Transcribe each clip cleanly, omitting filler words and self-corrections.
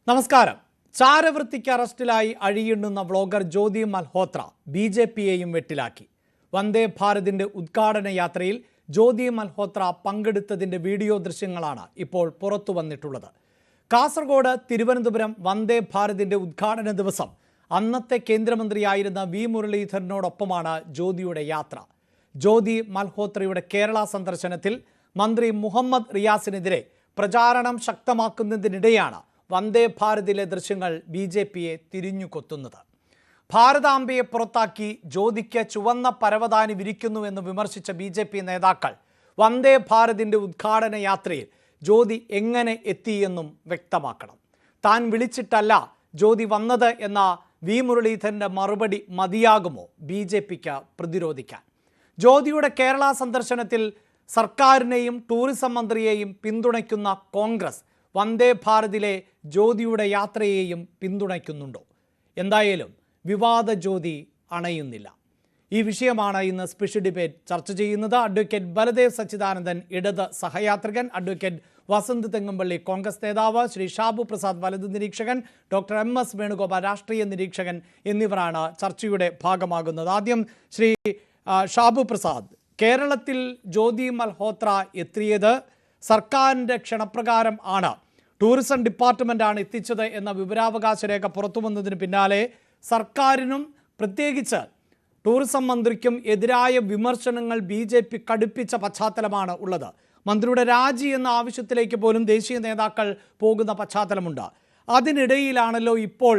നമസ്കാരം. ചാരവൃത്തിക്ക് അറസ്റ്റിലായി അഴിയുണ്ണുന്ന വ്ളോഗർ ജ്യോതി മൽഹോത്ര BJPയെയും വെട്ടിലാക്കി. വന്ദേ ഭാരതിന്റെ ഉദ്ഘാടന യാത്രയിൽ ജ്യോതി മൽഹോത്ര പങ്കെടുത്തതിന്റെ വീഡിയോ ദൃശ്യങ്ങളാണ് ഇപ്പോൾ പുറത്തു വന്നിട്ടുള്ളത്. കാസർഗോഡ് തിരുവനന്തപുരം വന്ദേ ഭാരതിന്റെ ഉദ്ഘാടന ദിവസം അന്നത്തെ കേന്ദ്രമന്ത്രിയായിരുന്ന V മുരളീധരനോടൊപ്പമാണ് ജ്യോതിയുടെ യാത്ര. ജ്യോതി മൽഹോത്രയുടെ കേരള സന്ദർശനത്തിൽ മന്ത്രി മുഹമ്മദ് റിയാസിനെതിരെ പ്രചാരണം ശക്തമാക്കുന്നതിനിടെയാണ് വന്ദേ ഭാരതിലെ ദൃശ്യങ്ങൾ BJPയെ തിരിഞ്ഞുകൊത്തുന്നത്. ഭാരതാംബയെ പുറത്താക്കി ജ്യോതിക്ക് ചുവന്ന പരവതാനി വിരിക്കുന്നുവെന്ന് വിമർശിച്ച BJP നേതാക്കൾ വന്ദേ ഭാരതിന്റെ ഉദ്ഘാടന യാത്രയിൽ ജ്യോതി എങ്ങനെ എത്തിയെന്നും വ്യക്തമാക്കണം. താൻ വിളിച്ചിട്ടല്ല ജ്യോതി വന്നത് എന്ന V മുരളീധരന്റെ മറുപടി മതിയാകുമോ BJPക്ക് പ്രതിരോധിക്കാൻ? ജ്യോതിയുടെ കേരള സന്ദർശനത്തിൽ സർക്കാരിനെയും ടൂറിസം മന്ത്രിയെയും പിന്തുണയ്ക്കുന്ന കോൺഗ്രസ് വന്ദേ ഭാരതിലെ ജ്യോതിയുടെ യാത്രയെയും പിന്തുണയ്ക്കുന്നുണ്ടോ? എന്തായാലും വിവാദ ജ്യോതി അണയുന്നില്ല. ഈ വിഷയമാണ് ഇന്ന് സ്പെഷ്യൽ ഡിബേറ്റ് ചർച്ച ചെയ്യുന്നത്. അഡ്വക്കേറ്റ് ബലദേവ് സച്ചിദാനന്ദൻ ഇടത് സഹയാത്രികൻ, അഡ്വക്കേറ്റ് വസന്ത് തെങ്ങുംപള്ളി കോൺഗ്രസ് നേതാവ്, ശ്രീ ഷാബു പ്രസാദ് വലത് നിരീക്ഷകൻ, ഡോക്ടർ MS വേണുഗോപാൽ രാഷ്ട്രീയ നിരീക്ഷകൻ എന്നിവരാണ് ചർച്ചയുടെ ഭാഗമാകുന്നത്. ആദ്യം ശ്രീ ഷാബു പ്രസാദ്, കേരളത്തിൽ ജ്യോതി മൽഹോത്ര എത്തിയത് സർക്കാരിൻ്റെ ക്ഷണപ്രകാരം ആണ്, ടൂറിസം ഡിപ്പാർട്ട്മെൻറ്റാണ് എത്തിച്ചത് എന്ന വിവരാവകാശ രേഖ പുറത്തു വന്നതിന് പിന്നാലെ സർക്കാരിനും പ്രത്യേകിച്ച് ടൂറിസം മന്ത്രിക്കും എതിരായ വിമർശനങ്ങൾ BJP കടുപ്പിച്ച പശ്ചാത്തലമാണ് ഉള്ളത്. മന്ത്രിയുടെ രാജി എന്ന ആവശ്യത്തിലേക്ക് പോലും ദേശീയ നേതാക്കൾ പോകുന്ന പശ്ചാത്തലമുണ്ട്. അതിനിടയിലാണല്ലോ ഇപ്പോൾ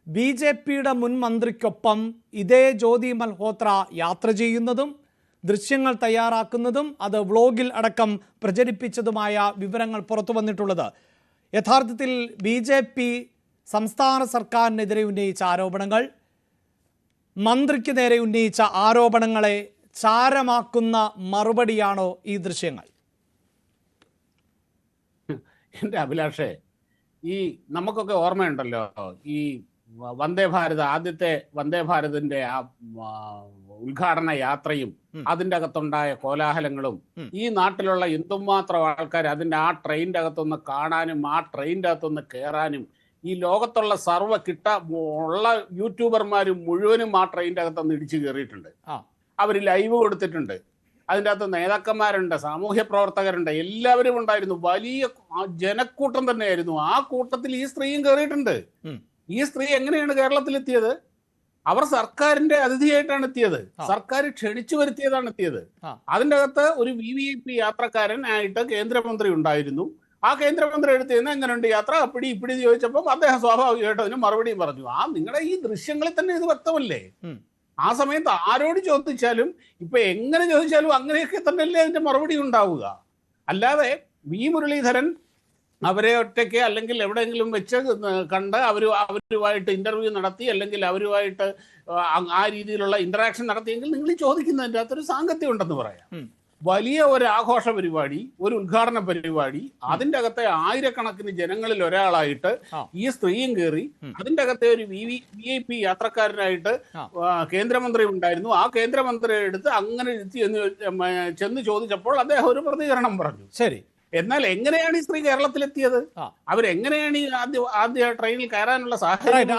BJPയുടെ മുൻ മന്ത്രിക്കൊപ്പം ഇതേ ജ്യോതി മൽഹോത്ര യാത്ര ചെയ്യുന്നതും ദൃശ്യങ്ങൾ തയ്യാറാക്കുന്നതും അത് വ്ളോഗിൽ അടക്കം പ്രചരിപ്പിച്ചതുമായ വിവരങ്ങൾ പുറത്തു വന്നിട്ടുള്ളത്. യഥാർത്ഥത്തിൽ BJP സംസ്ഥാന സർക്കാരിനെതിരെ ഉന്നയിച്ച ആരോപണങ്ങൾ, മന്ത്രിക്ക് നേരെ ഉന്നയിച്ച ആരോപണങ്ങളെ ചാരമാക്കുന്ന മറുപടിയാണോ ഈ ദൃശ്യങ്ങൾ? എൻ്റെ അഭിലാഷേ, ഈ നമുക്കൊക്കെ ഓർമ്മയുണ്ടല്ലോ ഈ വന്ദേ ഭാരത്, ആദ്യത്തെ വന്ദേ ഭാരതിന്റെ ആ ഉദ്ഘാടന യാത്രയും അതിൻ്റെ അകത്തുണ്ടായ കോലാഹലങ്ങളും ഈ നാട്ടിലുള്ള എന്തുമാത്രം ആൾക്കാർ അതിൻ്റെ ആ ട്രെയിനിൻ്റെ അകത്തൊന്ന് കാണാനും ആ ട്രെയിനിൻ്റെ അകത്തൊന്ന് കയറാനും ഈ ലോകത്തുള്ള ഉള്ള യൂട്യൂബർമാരും മുഴുവനും ആ ട്രെയിനിൻ്റെ അകത്തൊന്ന് ഇടിച്ചു കയറിയിട്ടുണ്ട്. അവർ ലൈവ് കൊടുത്തിട്ടുണ്ട്. അതിൻ്റെ അകത്ത് നേതാക്കന്മാരുണ്ട്, സാമൂഹ്യ പ്രവർത്തകരുണ്ട്, എല്ലാവരും ഉണ്ടായിരുന്നു. വലിയ ജനക്കൂട്ടം തന്നെയായിരുന്നു. ആ കൂട്ടത്തിൽ ഈ സ്ത്രീയും കയറിയിട്ടുണ്ട്. ഈ സ്ത്രീ എങ്ങനെയാണ് കേരളത്തിലെത്തിയത്? അവർ സർക്കാരിന്റെ അതിഥിയായിട്ടാണ് എത്തിയത്. സർക്കാർ ക്ഷണിച്ചു വരുത്തിയതാണ് എത്തിയത്. അതിൻ്റെ അകത്ത് ഒരു VIP യാത്രക്കാരൻ ആയിട്ട് കേന്ദ്രമന്ത്രി ഉണ്ടായിരുന്നു. ആ കേന്ദ്രമന്ത്രി എടുത്തിരുന്ന എങ്ങനെയുണ്ട് യാത്ര, അപ്പിടി ഇപ്പിടി ചോദിച്ചപ്പോൾ അദ്ദേഹം സ്വാഭാവികമായിട്ട് അതിന് മറുപടിയും പറഞ്ഞു. നിങ്ങളുടെ ഈ ദൃശ്യങ്ങളിൽ തന്നെ ഇത് വ്യക്തമല്ലേ? ആ സമയത്ത് ആരോട് ചോദിച്ചാലും ഇപ്പൊ എങ്ങനെ ചോദിച്ചാലും അങ്ങനെയൊക്കെ തന്നെയല്ലേ അതിന്റെ മറുപടി ഉണ്ടാവുക. അല്ലാതെ V മുരളീധരൻ അവരെ ഒറ്റയ്ക്ക് അല്ലെങ്കിൽ എവിടെയെങ്കിലും വെച്ച് കണ്ട് അവരുമായിട്ട് ഇന്റർവ്യൂ നടത്തി അല്ലെങ്കിൽ അവരുമായിട്ട് ആ രീതിയിലുള്ള ഇന്ററാക്ഷൻ നടത്തിയെങ്കിൽ നിങ്ങൾ ചോദിക്കുന്നതിൻ്റെ അകത്തൊരു സാങ്കത്യം ഉണ്ടെന്ന് പറയാം. വലിയ ഒരു ആഘോഷ പരിപാടി, ഒരു ഉദ്ഘാടന പരിപാടി, അതിൻ്റെ അകത്തെ ആയിരക്കണക്കിന് ജനങ്ങളിൽ ഒരാളായിട്ട് ഈ സ്ത്രീയും കയറി. അതിൻ്റെ അകത്തെ ഒരു VIP യാത്രക്കാരനായിട്ട് കേന്ദ്രമന്ത്രി ഉണ്ടായിരുന്നു. ആ കേന്ദ്രമന്ത്രിയെ എടുത്ത് അങ്ങനെ ചെന്ന് ചോദിച്ചപ്പോൾ അദ്ദേഹം ഒരു പ്രതികരണം പറഞ്ഞു. ശരി, എന്നാൽ എങ്ങനെയാണ് ഈ സ്ത്രീ കേരളത്തിലെത്തിയത്? അവരെങ്ങനെയാണ് ഈ ആദ്യ ട്രെയിനിൽ കയറാനുള്ള സാഹചര്യം?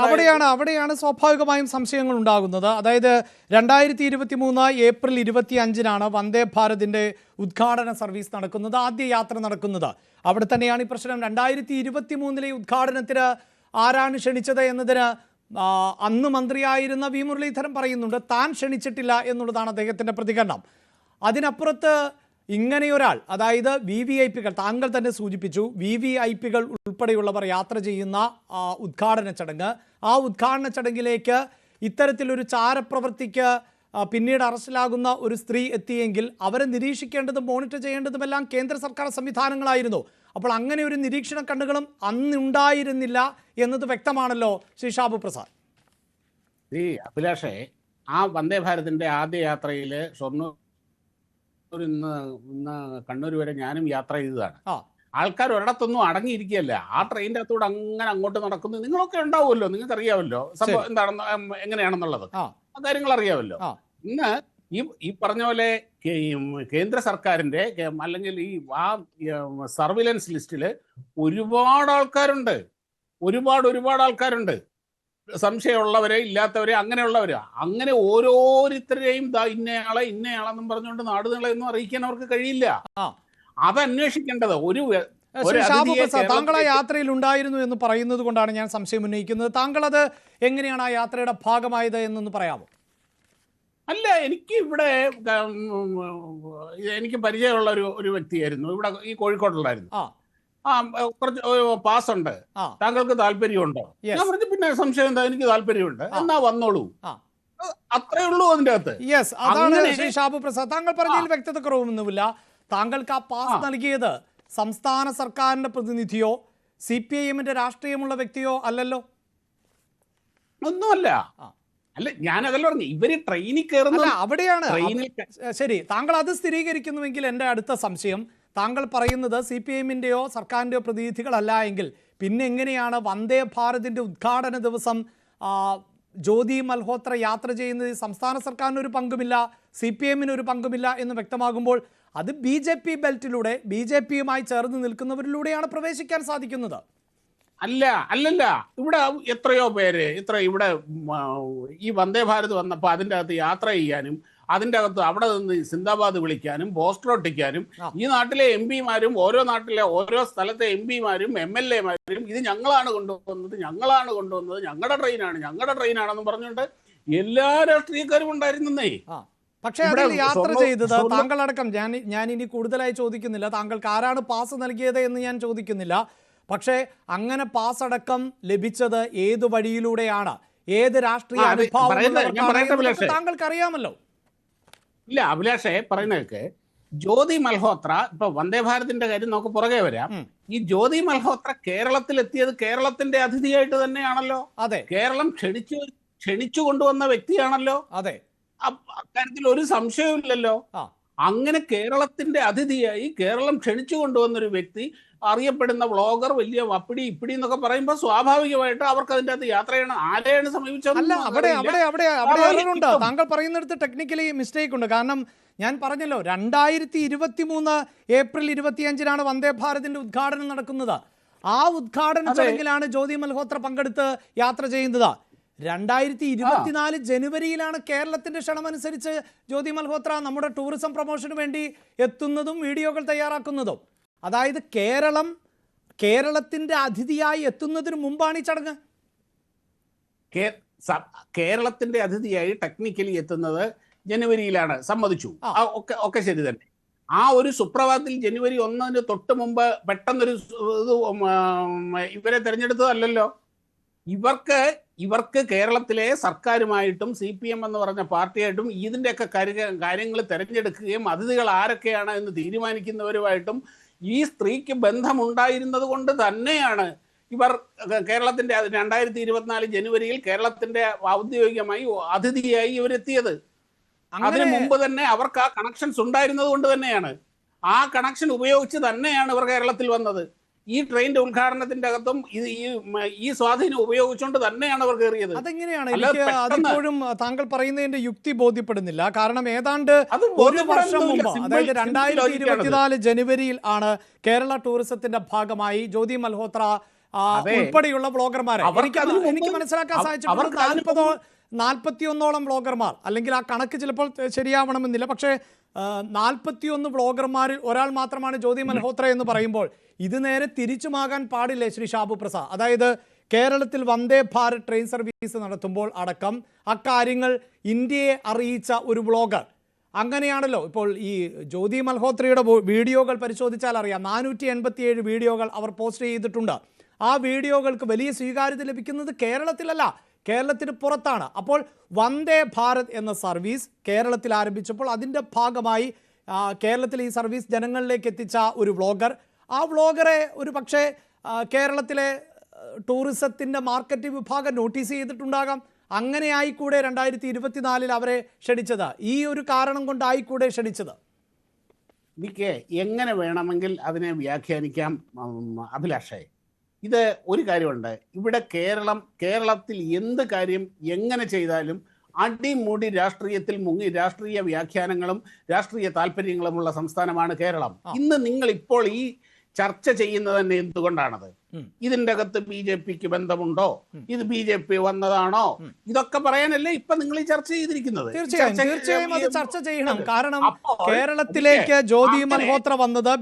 അവിടെയാണ് സ്വാഭാവികമായും സംശയങ്ങൾ ഉണ്ടാകുന്നത്. അതായത് 2023 ഏപ്രിൽ 25-നാണ് വന്ദേ ഭാരതിന്റെ ഉദ്ഘാടന സർവീസ് നടക്കുന്നത്, ആദ്യ യാത്ര നടക്കുന്നത്. അവിടെ തന്നെയാണ് ഈ പ്രശ്നം. 2023 ഉദ്ഘാടനത്തിന് ആരാണ് ക്ഷണിച്ചത് എന്നതിന് അന്ന് മന്ത്രിയായിരുന്ന V മുരളീധരൻ പറയുന്നുണ്ട്. താൻ ക്ഷണിച്ചിട്ടില്ല എന്നുള്ളതാണ് അദ്ദേഹത്തിന്റെ പ്രതികരണം. അതിനപ്പുറത്ത് ഇങ്ങനെയൊരാൾ, അതായത് VVIPകൾ, താങ്കൾ തന്നെ സൂചിപ്പിച്ചു, VVIPകൾ ഉൾപ്പെടെയുള്ളവർ യാത്ര ചെയ്യുന്ന ഉദ്ഘാടന ചടങ്ങ്, ആ ഉദ്ഘാടന ചടങ്ങിലേക്ക് ഇത്തരത്തിലൊരു ചാരപ്രവൃത്തിക്ക് പിന്നീട് അറസ്റ്റിലാകുന്ന ഒരു സ്ത്രീ എത്തിയെങ്കിൽ അവരെ നിരീക്ഷിക്കേണ്ടതും മോണിറ്റർ ചെയ്യേണ്ടതുമെല്ലാം കേന്ദ്ര സർക്കാർ സംവിധാനങ്ങളായിരുന്നു. അപ്പോൾ അങ്ങനെ ഒരു നിരീക്ഷണ കണ്ണുകളും അന്നുണ്ടായിരുന്നില്ല എന്നത് വ്യക്തമാണല്ലോ ശ്രീ ഷാബു പ്രസാദ്. അഭിലാഷേ, ആ വന്ദേ ഭാരതിന്റെ ആദ്യ യാത്രയിൽ ഇന്ന് കണ്ണൂർ വരെ ഞാനും യാത്ര ചെയ്തതാണ്. ആൾക്കാർ ഒരിടത്തൊന്നും അടങ്ങിയിരിക്കുകയല്ല. ആ ട്രെയിനിൻ്റെ അകത്തൂടെ അങ്ങനെ അങ്ങോട്ട് നടക്കുന്നു. നിങ്ങളൊക്കെ ഉണ്ടാവുമല്ലോ, നിങ്ങൾക്ക് അറിയാമല്ലോ സംഭവം എന്താണെന്ന്, എങ്ങനെയാണെന്നുള്ളത് ആ കാര്യങ്ങൾ അറിയാമല്ലോ. ഇന്ന് ഈ പറഞ്ഞ പോലെ കേന്ദ്ര സർക്കാരിന്റെ അല്ലെങ്കിൽ ഈ സർവിലൻസ് ലിസ്റ്റിൽ ഒരുപാട് ആൾക്കാരുണ്ട്. ഒരുപാട് ആൾക്കാരുണ്ട്, സംശയമുള്ളവരെ ഇല്ലാത്തവരെ അങ്ങനെയുള്ളവര്. അങ്ങനെ ഓരോരുത്തരെയും ഇന്നയാളെന്നും പറഞ്ഞുകൊണ്ട് നാടുകളെയൊന്നും അറിയിക്കാൻ അവർക്ക് കഴിയില്ല. ആ അത് അന്വേഷിക്കേണ്ടത് ശ്രീ ഷാബു അതിഥിയെ പ്രസാദ്, താങ്കൾ ആ കേരളത്തിലേക്ക് യാത്രയിൽ ഉണ്ടായിരുന്നു എന്ന് പറയുന്നത് കൊണ്ടാണ് ഞാൻ സംശയം ഉന്നയിക്കുന്നത്. താങ്കൾ അത് എങ്ങനെയാണ് ആ യാത്രയുടെ ഭാഗമായത് എന്നൊന്ന് പറയാമോ? അല്ല, എനിക്ക് ഇവിടെ എനിക്ക് പരിചയമുള്ള ഒരു വ്യക്തിയായിരുന്നു, ഇവിടെ ഈ കോഴിക്കോട്ടുള്ളായിരുന്നു. ആ ആ കുറച്ച് പാസ് ഉണ്ട്, ആ താങ്കൾക്ക് താല്പര്യമുണ്ടോ? ഞാൻ പറഞ്ഞു പിന്നെ സംശയം എന്താ, എനിക്ക് താല്പര്യമുണ്ട്, എന്നാ വന്നോളൂ. ആ അത്രേ ഉള്ളൂ അതിൻ്റെ അകത്ത്. യെസ്, അതാണ് അങ്ങനെ ശ്രീ ഷാബു പ്രസാദ്, താങ്കൾ പറഞ്ഞതിൽ വ്യക്തത കുറവൊന്നുമില്ല. താങ്കൾക്ക് ആ പാസ് നൽകിയത് സംസ്ഥാന സർക്കാരിന്റെ പ്രതിനിധിയോ CPIM-ന്റെ രാഷ്ട്രീയമുള്ള വ്യക്തിയോ അല്ലല്ലോ. ഒന്നുമല്ല. അല്ല, ഞാനതല്ല പറഞ്ഞു, ഇവര് ട്രെയിനിൽ കയറുന്ന അവിടെയാണ് ശരി. താങ്കൾ അത് സ്ഥിരീകരിക്കുന്നുവെങ്കിൽ എൻ്റെ അടുത്ത സംശയം, താങ്കൾ പറയുന്നത് CPIM-ന്റെയോ സർക്കാരിൻ്റെയോ പ്രതിനിധികളല്ല എങ്കിൽ പിന്നെ എങ്ങനെയാണ് വന്ദേ ഭാരതിൻ്റെ ഉദ്ഘാടന ദിവസം ജ്യോതി മൽഹോത്ര യാത്ര ചെയ്യുന്നത്? സംസ്ഥാന സർക്കാരിനൊരു പങ്കുമില്ല, CPIM-ന് ഒരു പങ്കുമില്ല എന്ന് വ്യക്തമാകുമ്പോൾ അത് BJP ബെൽറ്റിലൂടെ BJP-യുമായി ചേർന്ന് നിൽക്കുന്നവരിലൂടെയാണ് പ്രവേശിക്കാൻ സാധിക്കുന്നത്. അല്ലല്ല, ഇവിടെ എത്രയോ പേര് ഇവിടെ ഈ വന്ദേ ഭാരത് വന്നപ്പോൾ അതിൻ്റെ അകത്ത് യാത്ര ചെയ്യാനും അതിൻ്റെ അകത്ത് അവിടെ നിന്ന് സിന്ദാബാദ് വിളിക്കാനും പോസ്റ്റർ ഒട്ടിക്കാനും ഈ നാട്ടിലെ MP-മാരും ഓരോ നാട്ടിലെ ഓരോ സ്ഥലത്തെ MP-മാരും MLA-മാരും ഇത് ഞങ്ങളാണ് കൊണ്ടുവന്നത്, ഞങ്ങളുടെ ട്രെയിനാണെന്ന് പറഞ്ഞുകൊണ്ട് എല്ലാ രാഷ്ട്രീയക്കാരും ഉണ്ടായിരുന്നേ. പക്ഷേ അതിൽ യാത്ര ചെയ്തത് താങ്കളടക്കം, ഞാൻ ഇനി കൂടുതലായി ചോദിക്കുന്നില്ല, താങ്കൾക്ക് ആരാണ് പാസ് നൽകിയത് എന്ന് ഞാൻ ചോദിക്കുന്നില്ല. പക്ഷേ അങ്ങനെ പാസ് അടക്കം ലഭിച്ചത് ഏത് വഴിയിലൂടെയാണ്, ഏത് രാഷ്ട്രീയ അനുഭാവം താങ്കൾക്ക് അറിയാമല്ലോ. ഇല്ല അഭിലാഷേ, പറയുന്നതൊക്കെ ജ്യോതി മൽഹോത്ര, ഇപ്പൊ വന്ദേ ഭാരതിന്റെ കാര്യം നമുക്ക് പുറകെ വരാം. ഈ ജ്യോതി മൽഹോത്ര കേരളത്തിലെത്തിയത് കേരളത്തിന്റെ അതിഥിയായിട്ട് തന്നെയാണല്ലോ. അതെ, കേരളം ക്ഷണിച്ചു കൊണ്ടുവന്ന വ്യക്തിയാണല്ലോ. അതെ, അക്കാര്യത്തിൽ ഒരു സംശയവുമില്ലല്ലോ. അങ്ങനെ കേരളത്തിന്റെ അതിഥിയായി കേരളം ക്ഷണിച്ചു കൊണ്ടുവന്നൊരു വ്യക്തി, അറിയപ്പെടുന്ന വ്ളോഗർ, വലിയ അപ്പിടി ഇപ്പിടി എന്നൊക്കെ പറയുമ്പോൾ സ്വാഭാവികമായിട്ട് അവർക്ക് അതിൻ്റെ അകത്ത് യാത്ര ചെയ്യണം. ആരെയാണ് സമീപിച്ചത്? അല്ല, അവിടെ താങ്കൾ പറയുന്നിടത്ത് ടെക്നിക്കലി മിസ്റ്റേക്ക് ഉണ്ട്. കാരണം ഞാൻ പറഞ്ഞല്ലോ, 2023 ഏപ്രിൽ 25-നാണ് വന്ദേ ഭാരതിന്റെ ഉദ്ഘാടനം നടക്കുന്നത്. ആ ഉദ്ഘാടന ചടങ്ങിലാണ് ജ്യോതി മൽഹോത്ര പങ്കെടുത്ത് യാത്ര ചെയ്യുന്നത്. 2024 ജനുവരിയിലാണ് കേരളത്തിന്റെ ക്ഷണമനുസരിച്ച് ജ്യോതി മൽഹോത്ര നമ്മുടെ ടൂറിസം പ്രൊമോഷന് വേണ്ടി എത്തുന്നതും വീഡിയോകൾ തയ്യാറാക്കുന്നതും. അതായത് കേരളത്തിന്റെ അതിഥിയായി എത്തുന്നതിന് മുമ്പാണ് ഈ ചടങ്ങ്. കേരളത്തിന്റെ അതിഥിയായി ടെക്നിക്കലി എത്തുന്നത് ജനുവരിയിലാണ്, സമ്മതിച്ചു, ഒക്കെ ശരി തന്നെ. ആ ഒരു സുപ്രഭാതത്തിൽ ജനുവരി 1-ന് തൊട്ട് മുമ്പ് പെട്ടെന്നൊരു ഇവരെ തിരഞ്ഞെടുത്തതല്ലല്ലോ. ഇവർക്ക് കേരളത്തിലെ സർക്കാരുമായിട്ടും CPM എന്ന് പറഞ്ഞ പാർട്ടിയായിട്ടും ഇതിൻ്റെയൊക്കെ കാര്യങ്ങൾ തിരഞ്ഞെടുക്കുകയും അതിഥികൾ ആരൊക്കെയാണ് എന്ന് തീരുമാനിക്കുന്നവരുമായിട്ടും ഈ സ്ത്രീക്ക് ബന്ധമുണ്ടായിരുന്നത് കൊണ്ട് തന്നെയാണ് ഇവർ കേരളത്തിന്റെ 2024 ജനുവരിയിൽ കേരളത്തിന്റെ ഔദ്യോഗികമായി അതിഥിയായി ഇവരെത്തിയത്. അതിനു മുമ്പ് തന്നെ അവർക്ക് ആ കണക്ഷൻസ് ഉണ്ടായിരുന്നത് കൊണ്ട് തന്നെയാണ്, ആ കണക്ഷൻ ഉപയോഗിച്ച് തന്നെയാണ് ഇവർ കേരളത്തിൽ വന്നത്. ഈ ട്രെയിനിന്റെ ഉദ്ഘാടനത്തിന്റെ അകത്തും ഈ സ്വാധീനം ഉപയോഗിച്ചുകൊണ്ട് തന്നെയാണ് അവർ കയറിയത്. അതെങ്ങനെയാണ്? എനിക്ക് അതിപ്പോഴും താങ്കൾ പറയുന്നതിന്റെ യുക്തി ബോധ്യപ്പെടുന്നില്ല. കാരണം ഏതാണ്ട് ഒരു വർഷം മുമ്പ്, അതായത് 2024 ജനുവരിയിൽ ആണ് കേരള ടൂറിസത്തിന്റെ ഭാഗമായി ജ്യോതി മൽഹോത്ര ഉൾപ്പെടെയുള്ള ബ്ലോഗർമാരെ എനിക്ക് മനസ്സിലാക്കാൻ സാധിച്ചിട്ടുണ്ട്. 41 ബ്ലോഗർമാർ, അല്ലെങ്കിൽ ആ കണക്ക് ചിലപ്പോൾ ശരിയാവണമെന്നില്ല, പക്ഷേ 41 ബ്ലോഗർമാരിൽ ഒരാൾ മാത്രമാണ് ജ്യോതി മൽഹോത്ര എന്ന് പറയുമ്പോൾ ഇത് നേരെ തിരിച്ചുമാകാൻ പാടില്ലേ ശ്രീ ഷാബു പ്രസാദ്? അതായത് കേരളത്തിൽ വന്ദേ ഭാരത് ട്രെയിൻ സർവീസ് നടത്തുമ്പോൾ അടക്കം അക്കാര്യങ്ങൾ ഇന്ത്യയെ അറിയിച്ച ഒരു ബ്ലോഗർ. അങ്ങനെയാണല്ലോ ഇപ്പോൾ ഈ ജ്യോതി മൽഹോത്രയുടെ വീഡിയോകൾ പരിശോധിച്ചാൽ അറിയാം, 487 വീഡിയോകൾ അവർ പോസ്റ്റ് ചെയ്തിട്ടുണ്ട്. ആ വീഡിയോകൾക്ക് വലിയ സ്വീകാര്യത ലഭിക്കുന്നത് കേരളത്തിലല്ല, കേരളത്തിന് പുറത്താണ്. അപ്പോൾ വന്ദേ ഭാരത് എന്ന സർവീസ് കേരളത്തിൽ ആരംഭിച്ചപ്പോൾ അതിൻ്റെ ഭാഗമായി കേരളത്തിൽ ഈ സർവീസ് ജനങ്ങളിലേക്ക് എത്തിച്ച ഒരു വ്ളോഗർ, ആ വ്ളോഗറെ ഒരു പക്ഷേ കേരളത്തിലെ ടൂറിസത്തിൻ്റെ മാർക്കറ്റ് വിഭാഗം നോട്ടീസ് ചെയ്തിട്ടുണ്ടാകാം. അങ്ങനെ ആയിക്കൂടെ 2024 അവരെ ക്ഷണിച്ചത്? ഈ ഒരു കാരണം കൊണ്ടായിക്കൂടെ ക്ഷണിച്ചത്? എനിക്ക് എങ്ങനെ വേണമെങ്കിൽ അതിനെ വ്യാഖ്യാനിക്കാം അഭിലാഷേ. ഇത് ഒരു കാര്യമുണ്ട്, ഇവിടെ കേരളത്തിൽ എന്ത് കാര്യം എങ്ങനെ ചെയ്താലും അടിമുടി രാഷ്ട്രീയത്തിൽ മുങ്ങി രാഷ്ട്രീയ വ്യാഖ്യാനങ്ങളും രാഷ്ട്രീയ താല്പര്യങ്ങളുമുള്ള സംസ്ഥാനമാണ് കേരളം. ഇന്ന് നിങ്ങൾ ഇപ്പോൾ ചർച്ച ചെയ്യുന്നത് തന്നെ എന്തുകൊണ്ടാണത്? ഇതിന്റെ അകത്ത് BJPക്ക് ബന്ധമുണ്ടോ, ഇത് BJP വന്നതാണോ, ഇതൊക്കെ പറയാനല്ലേ ഇപ്പൊ നിങ്ങൾ ഈ ചർച്ച ചെയ്തിരിക്കുന്നത്. തീർച്ചയായും അത് ചർച്ച ചെയ്യണം. കാരണം കേരളത്തിലേക്ക് ജ്യോതി മൽഹോത്ര വന്നത്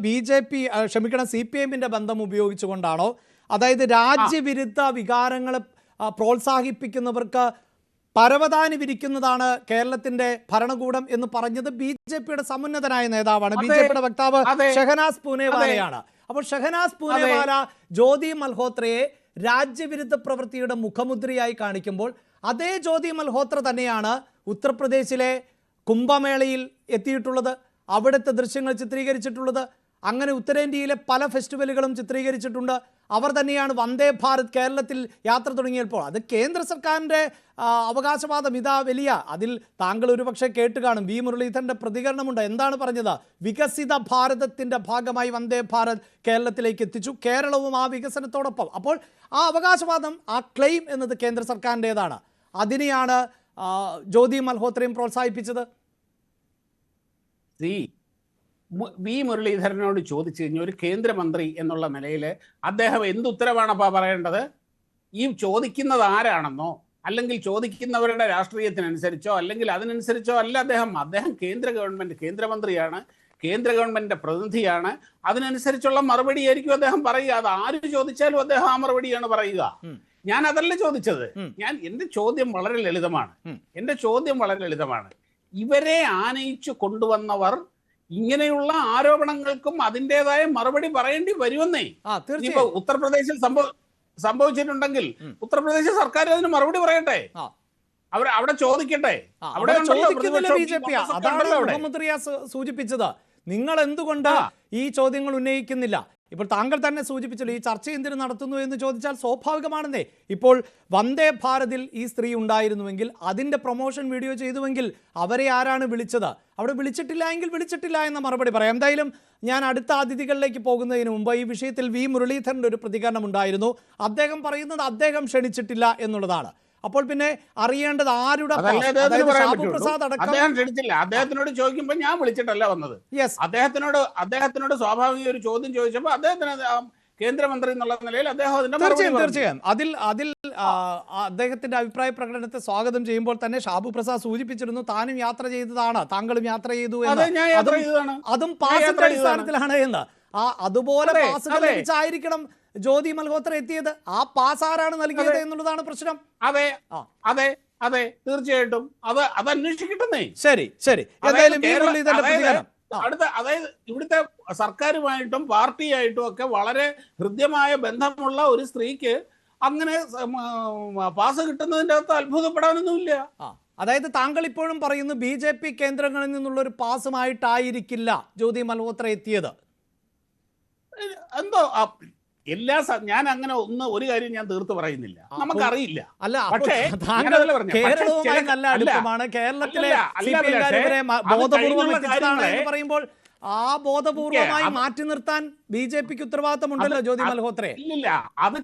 CPM-ന്റെ ബന്ധം ഉപയോഗിച്ചുകൊണ്ടാണോ? അതായത് രാജ്യവിരുദ്ധ വികാരങ്ങളെ പ്രോത്സാഹിപ്പിക്കുന്നവർക്ക് പരവതാനി വിരിക്കുന്നതാണ് കേരളത്തിന്റെ ഭരണകൂടം എന്ന് പറഞ്ഞത് BJPയുടെ സമുന്നതനായ നേതാവാണ്, BJPയുടെ വക്താവ് ഷഹനാസ് പൂനെവാലയാണ്. അപ്പോൾ ഷഹനാസ് പൂനെവാല ജ്യോതി മൽഹോത്രയെ രാജ്യവിരുദ്ധ പ്രവൃത്തിയുടെ മുഖമുദ്രയായി കാണിക്കുമ്പോൾ അതേ ജ്യോതി മൽഹോത്ര തന്നെയാണ് ഉത്തർപ്രദേശിലെ കുംഭമേളയിൽ എത്തിയിട്ടുള്ളത്, അവിടുത്തെ ദൃശ്യങ്ങൾ ചിത്രീകരിച്ചിട്ടുള്ളത്. അങ്ങനെ ഉത്തരേന്ത്യയിലെ പല ഫെസ്റ്റിവലുകളും ചിത്രീകരിച്ചിട്ടുണ്ട്. അവർ തന്നെയാണ് വന്ദേ ഭാരത് കേരളത്തിൽ യാത്ര തുടങ്ങിയപ്പോൾ അത് കേന്ദ്ര സർക്കാരിൻ്റെ അവകാശവാദം ഇതാ വലിയ. അതിൽ താങ്കൾ ഒരുപക്ഷെ കേട്ട് കാണും, വി മുരളീധരൻ്റെ പ്രതികരണമുണ്ട്. എന്താണ് പറഞ്ഞത്? വികസിത ഭാരതത്തിൻ്റെ ഭാഗമായി വന്ദേ ഭാരത് കേരളത്തിലേക്ക് എത്തിച്ചു, കേരളവും ആ വികസനത്തോടൊപ്പം. അപ്പോൾ ആ അവകാശവാദം, ആ ക്ലെയിം എന്നത് കേന്ദ്ര സർക്കാരിൻ്റേതാണ്. അതിനെയാണ് ജ്യോതി മൽഹോത്രയും പ്രോത്സാഹിപ്പിച്ചത്. വി മുരളീധരനോട് ചോദിച്ചു കഴിഞ്ഞാൽ ഒരു കേന്ദ്രമന്ത്രി എന്നുള്ള നിലയിൽ അദ്ദേഹം എന്ത് ഉത്തരവാണപ്പാ പറയേണ്ടത്? ഈ ചോദിക്കുന്നത് ആരാണെന്നോ അല്ലെങ്കിൽ ചോദിക്കുന്നവരുടെ രാഷ്ട്രീയത്തിനനുസരിച്ചോ അല്ലെങ്കിൽ അതിനനുസരിച്ചോ അല്ല അദ്ദേഹം കേന്ദ്ര ഗവൺമെന്റ് കേന്ദ്രമന്ത്രിയാണ്, കേന്ദ്ര ഗവൺമെന്റിന്റെ പ്രതിനിധിയാണ്. അതിനനുസരിച്ചുള്ള മറുപടിയായിരിക്കും അദ്ദേഹം പറയുക. അത് ആര് ചോദിച്ചാലും അദ്ദേഹം ആ മറുപടിയാണ് പറയുക. ഞാൻ അതല്ല ചോദിച്ചത്. എന്റെ ചോദ്യം വളരെ ലളിതമാണ്. ഇവരെ ആനയിച്ചു കൊണ്ടുവന്നവർ ഇങ്ങനെയുള്ള ആരോപണങ്ങൾക്കും അതിൻ്റെതായ മറുപടി പറയേണ്ടി വരുമെന്നേ. ഇപ്പൊ ഉത്തർപ്രദേശിൽ സംഭവിച്ചിട്ടുണ്ടെങ്കിൽ ഉത്തർപ്രദേശ് സർക്കാർ അതിന് മറുപടി പറയട്ടെ, അവിടെ ചോദിക്കട്ടെ. അവിടെ മുഖ്യമന്ത്രിയാ സൂചിപ്പിച്ചത്, നിങ്ങൾ എന്തുകൊണ്ട് ഈ ചോദ്യങ്ങൾ ഉന്നയിക്കുന്നില്ല? ഇപ്പോൾ താങ്കൾ തന്നെ സൂചിപ്പിച്ചല്ലോ, ഈ ചർച്ച എന്തിനു നടത്തുന്നു എന്ന് ചോദിച്ചാൽ സ്വാഭാവികമാണെന്നേ. ഇപ്പോൾ വന്ദേ ഭാരതിൽ ഈ സ്ത്രീ ഉണ്ടായിരുന്നുവെങ്കിൽ, അതിൻ്റെ പ്രൊമോഷൻ വീഡിയോ ചെയ്തുവെങ്കിൽ അവരെ ആരാണ് വിളിച്ചത്? അവിടെ വിളിച്ചിട്ടില്ല എങ്കിൽ വിളിച്ചിട്ടില്ല എന്ന മറുപടി പറയാം. എന്തായാലും ഞാൻ അടുത്ത അതിഥികളിലേക്ക് പോകുന്നതിന് മുമ്പ് ഈ വിഷയത്തിൽ വി മുരളീധരൻ്റെ ഒരു പ്രതികരണം ഉണ്ടായിരുന്നു. അദ്ദേഹം പറയുന്നത് അദ്ദേഹം ക്ഷണിച്ചിട്ടില്ല എന്നുള്ളതാണ്. അപ്പോൾ പിന്നെ അറിയേണ്ടത് ആരുടെ അദ്ദേഹത്തിനോട് ചോദിക്കുമ്പോൾ ഞാൻ വിളിച്ചിട്ടല്ല വന്നത്. അദ്ദേഹത്തിനോട് സ്വാഭാവിക ഒരു ചോദ്യം ചോദിച്ചപ്പോൾ അദ്ദേഹത്തിന് കേന്ദ്രമന്ത്രി എന്നുള്ള നിലയിൽ അദ്ദേഹം തീർച്ചയായും അതിൽ അദ്ദേഹത്തിന്റെ അഭിപ്രായ പ്രകടനത്തെ സ്വാഗതം ചെയ്യുമ്പോൾ തന്നെ ഷാബു പ്രസാദ് സൂചിപ്പിച്ചിരുന്നു, താനും യാത്ര ചെയ്തതാണ്, താങ്കളും യാത്ര ചെയ്തു എന്ന്, അതും പാസിന്റെ അടിസ്ഥാനത്തിലാണ് എന്ന്. അതുപോലെ പാസുകൾ ലഭിച്ചായിരിക്കണം ജ്യോതി മൽഹോത്ര എത്തിയത്. ആ പാസ് ആരാണ് നൽകിയത് എന്നുള്ളതാണ് പ്രശ്നം. അതെ തീർച്ചയായിട്ടും അത് അന്വേഷിക്കട്ടെ. ശരി എന്തായാലും അതായത് ഇവിടുത്തെ സർക്കാരുമായിട്ടും പാർട്ടിയായിട്ടും ഒക്കെ വളരെ ഹൃദ്യമായ ബന്ധമുള്ള ഒരു സ്ത്രീക്ക് അങ്ങനെ പാസ് കിട്ടുന്നതിന്റെ അകത്ത് അത്ഭുതപ്പെടാനൊന്നുമില്ല. അതായത് താങ്കൾ ഇപ്പോഴും പറയുന്നു BJP കേന്ദ്രങ്ങളിൽ നിന്നുള്ള ഒരു പാസുമായിട്ടായിരിക്കില്ല ജ്യോതി മൽഹോത്ര എത്തിയത്. എന്തോ ഞാൻ അങ്ങനെ ഒരു കാര്യം ഞാൻ തീർത്ത് പറയുന്നില്ല, നമുക്കറിയില്ല. പക്ഷേ കേരളവുമായി നല്ല അടുപ്പമാണ്, കേരളത്തിലെ പറയുമ്പോൾ ആ ബോധപൂർവമായി മാറ്റി നിർത്താൻ BJPക്ക് ഉത്തരവാദിത്തമുണ്ടല്ലോ ജ്യോതി മൽഹോത്രയെ. ഇല്ല, അത്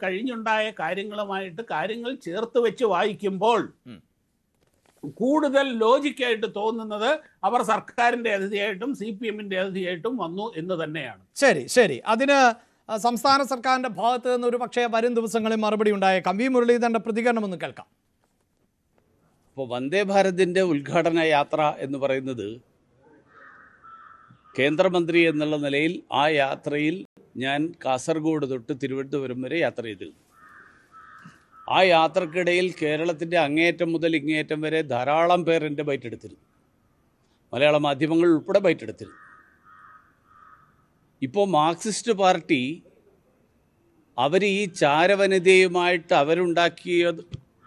കഴിഞ്ഞുണ്ടായ കാര്യങ്ങളുമായിട്ട് കാര്യങ്ങൾ ചേർത്ത് വെച്ച് വായിക്കുമ്പോൾ കൂടുതൽ ലോജിക്കായിട്ട് തോന്നുന്നത് അവർ സർക്കാരിന്റെ അതിഥിയായിട്ടും CPM-ന്റെ അതിഥിയായിട്ടും വന്നു എന്ന് തന്നെയാണ്. ശരി അതിന് സംസ്ഥാന സർക്കാരിന്റെ ഭാഗത്ത് നിന്ന് ഒരു പക്ഷേ വരും ദിവസങ്ങളിൽ മറുപടി ഉണ്ടായേക്കാം. വി മുരളീധരന്റെ പ്രതികരണം ഒന്ന് കേൾക്കാം. അപ്പോൾ വന്ദേ ഭാരതിന്റെ ഉദ്ഘാടന യാത്ര എന്ന് പറയുന്നത് കേന്ദ്രമന്ത്രി എന്നുള്ള നിലയിൽ ആ യാത്രയിൽ ഞാൻ കാസർഗോഡ് തൊട്ട് തിരുവനന്തപുരം വരെ യാത്ര ചെയ്തിരുന്നു. ആ യാത്രക്കിടയിൽ കേരളത്തിൻ്റെ അങ്ങേയറ്റം മുതൽ ഇങ്ങേയറ്റം വരെ ധാരാളം പേർ എൻ്റെ ബൈറ്റ് എടുത്തിരുന്നു. മലയാള മാധ്യമങ്ങൾ ഉൾപ്പെടെ ബൈറ്റ് എടുത്തിരുന്നു. ഇപ്പോൾ മാർക്സിസ്റ്റ് പാർട്ടി അവർ ഈ ചാരവനിതയുമായിട്ട്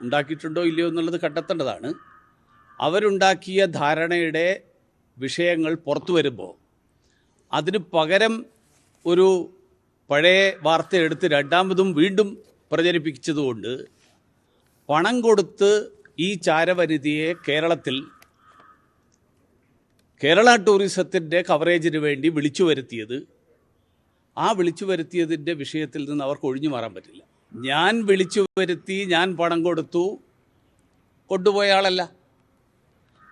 ഉണ്ടാക്കിയിട്ടുണ്ടോ ഇല്ലയോ എന്നുള്ളത് കണ്ടെത്തേണ്ടതാണ്. അവരുണ്ടാക്കിയ ധാരണയുടെ വിഷയങ്ങൾ പുറത്തു വരുമ്പോൾ അതിന് പകരം ഒരു പഴയ വാർത്ത എടുത്ത് രണ്ടാമതും വീണ്ടും പ്രചരിപ്പിച്ചതുകൊണ്ട് പണം കൊടുത്ത് ഈ ചാരവനിതയെ കേരള ടൂറിസത്തിൻ്റെ കവറേജിന് വേണ്ടി വിളിച്ചു വരുത്തിയതിൻ്റെ വിഷയത്തിൽ നിന്ന് അവർക്ക് ഒഴിഞ്ഞു മാറാൻ പറ്റില്ല. ഞാൻ വിളിച്ചു വരുത്തി, ഞാൻ പണം കൊടുത്തു കൊണ്ടുപോയ ആളല്ല.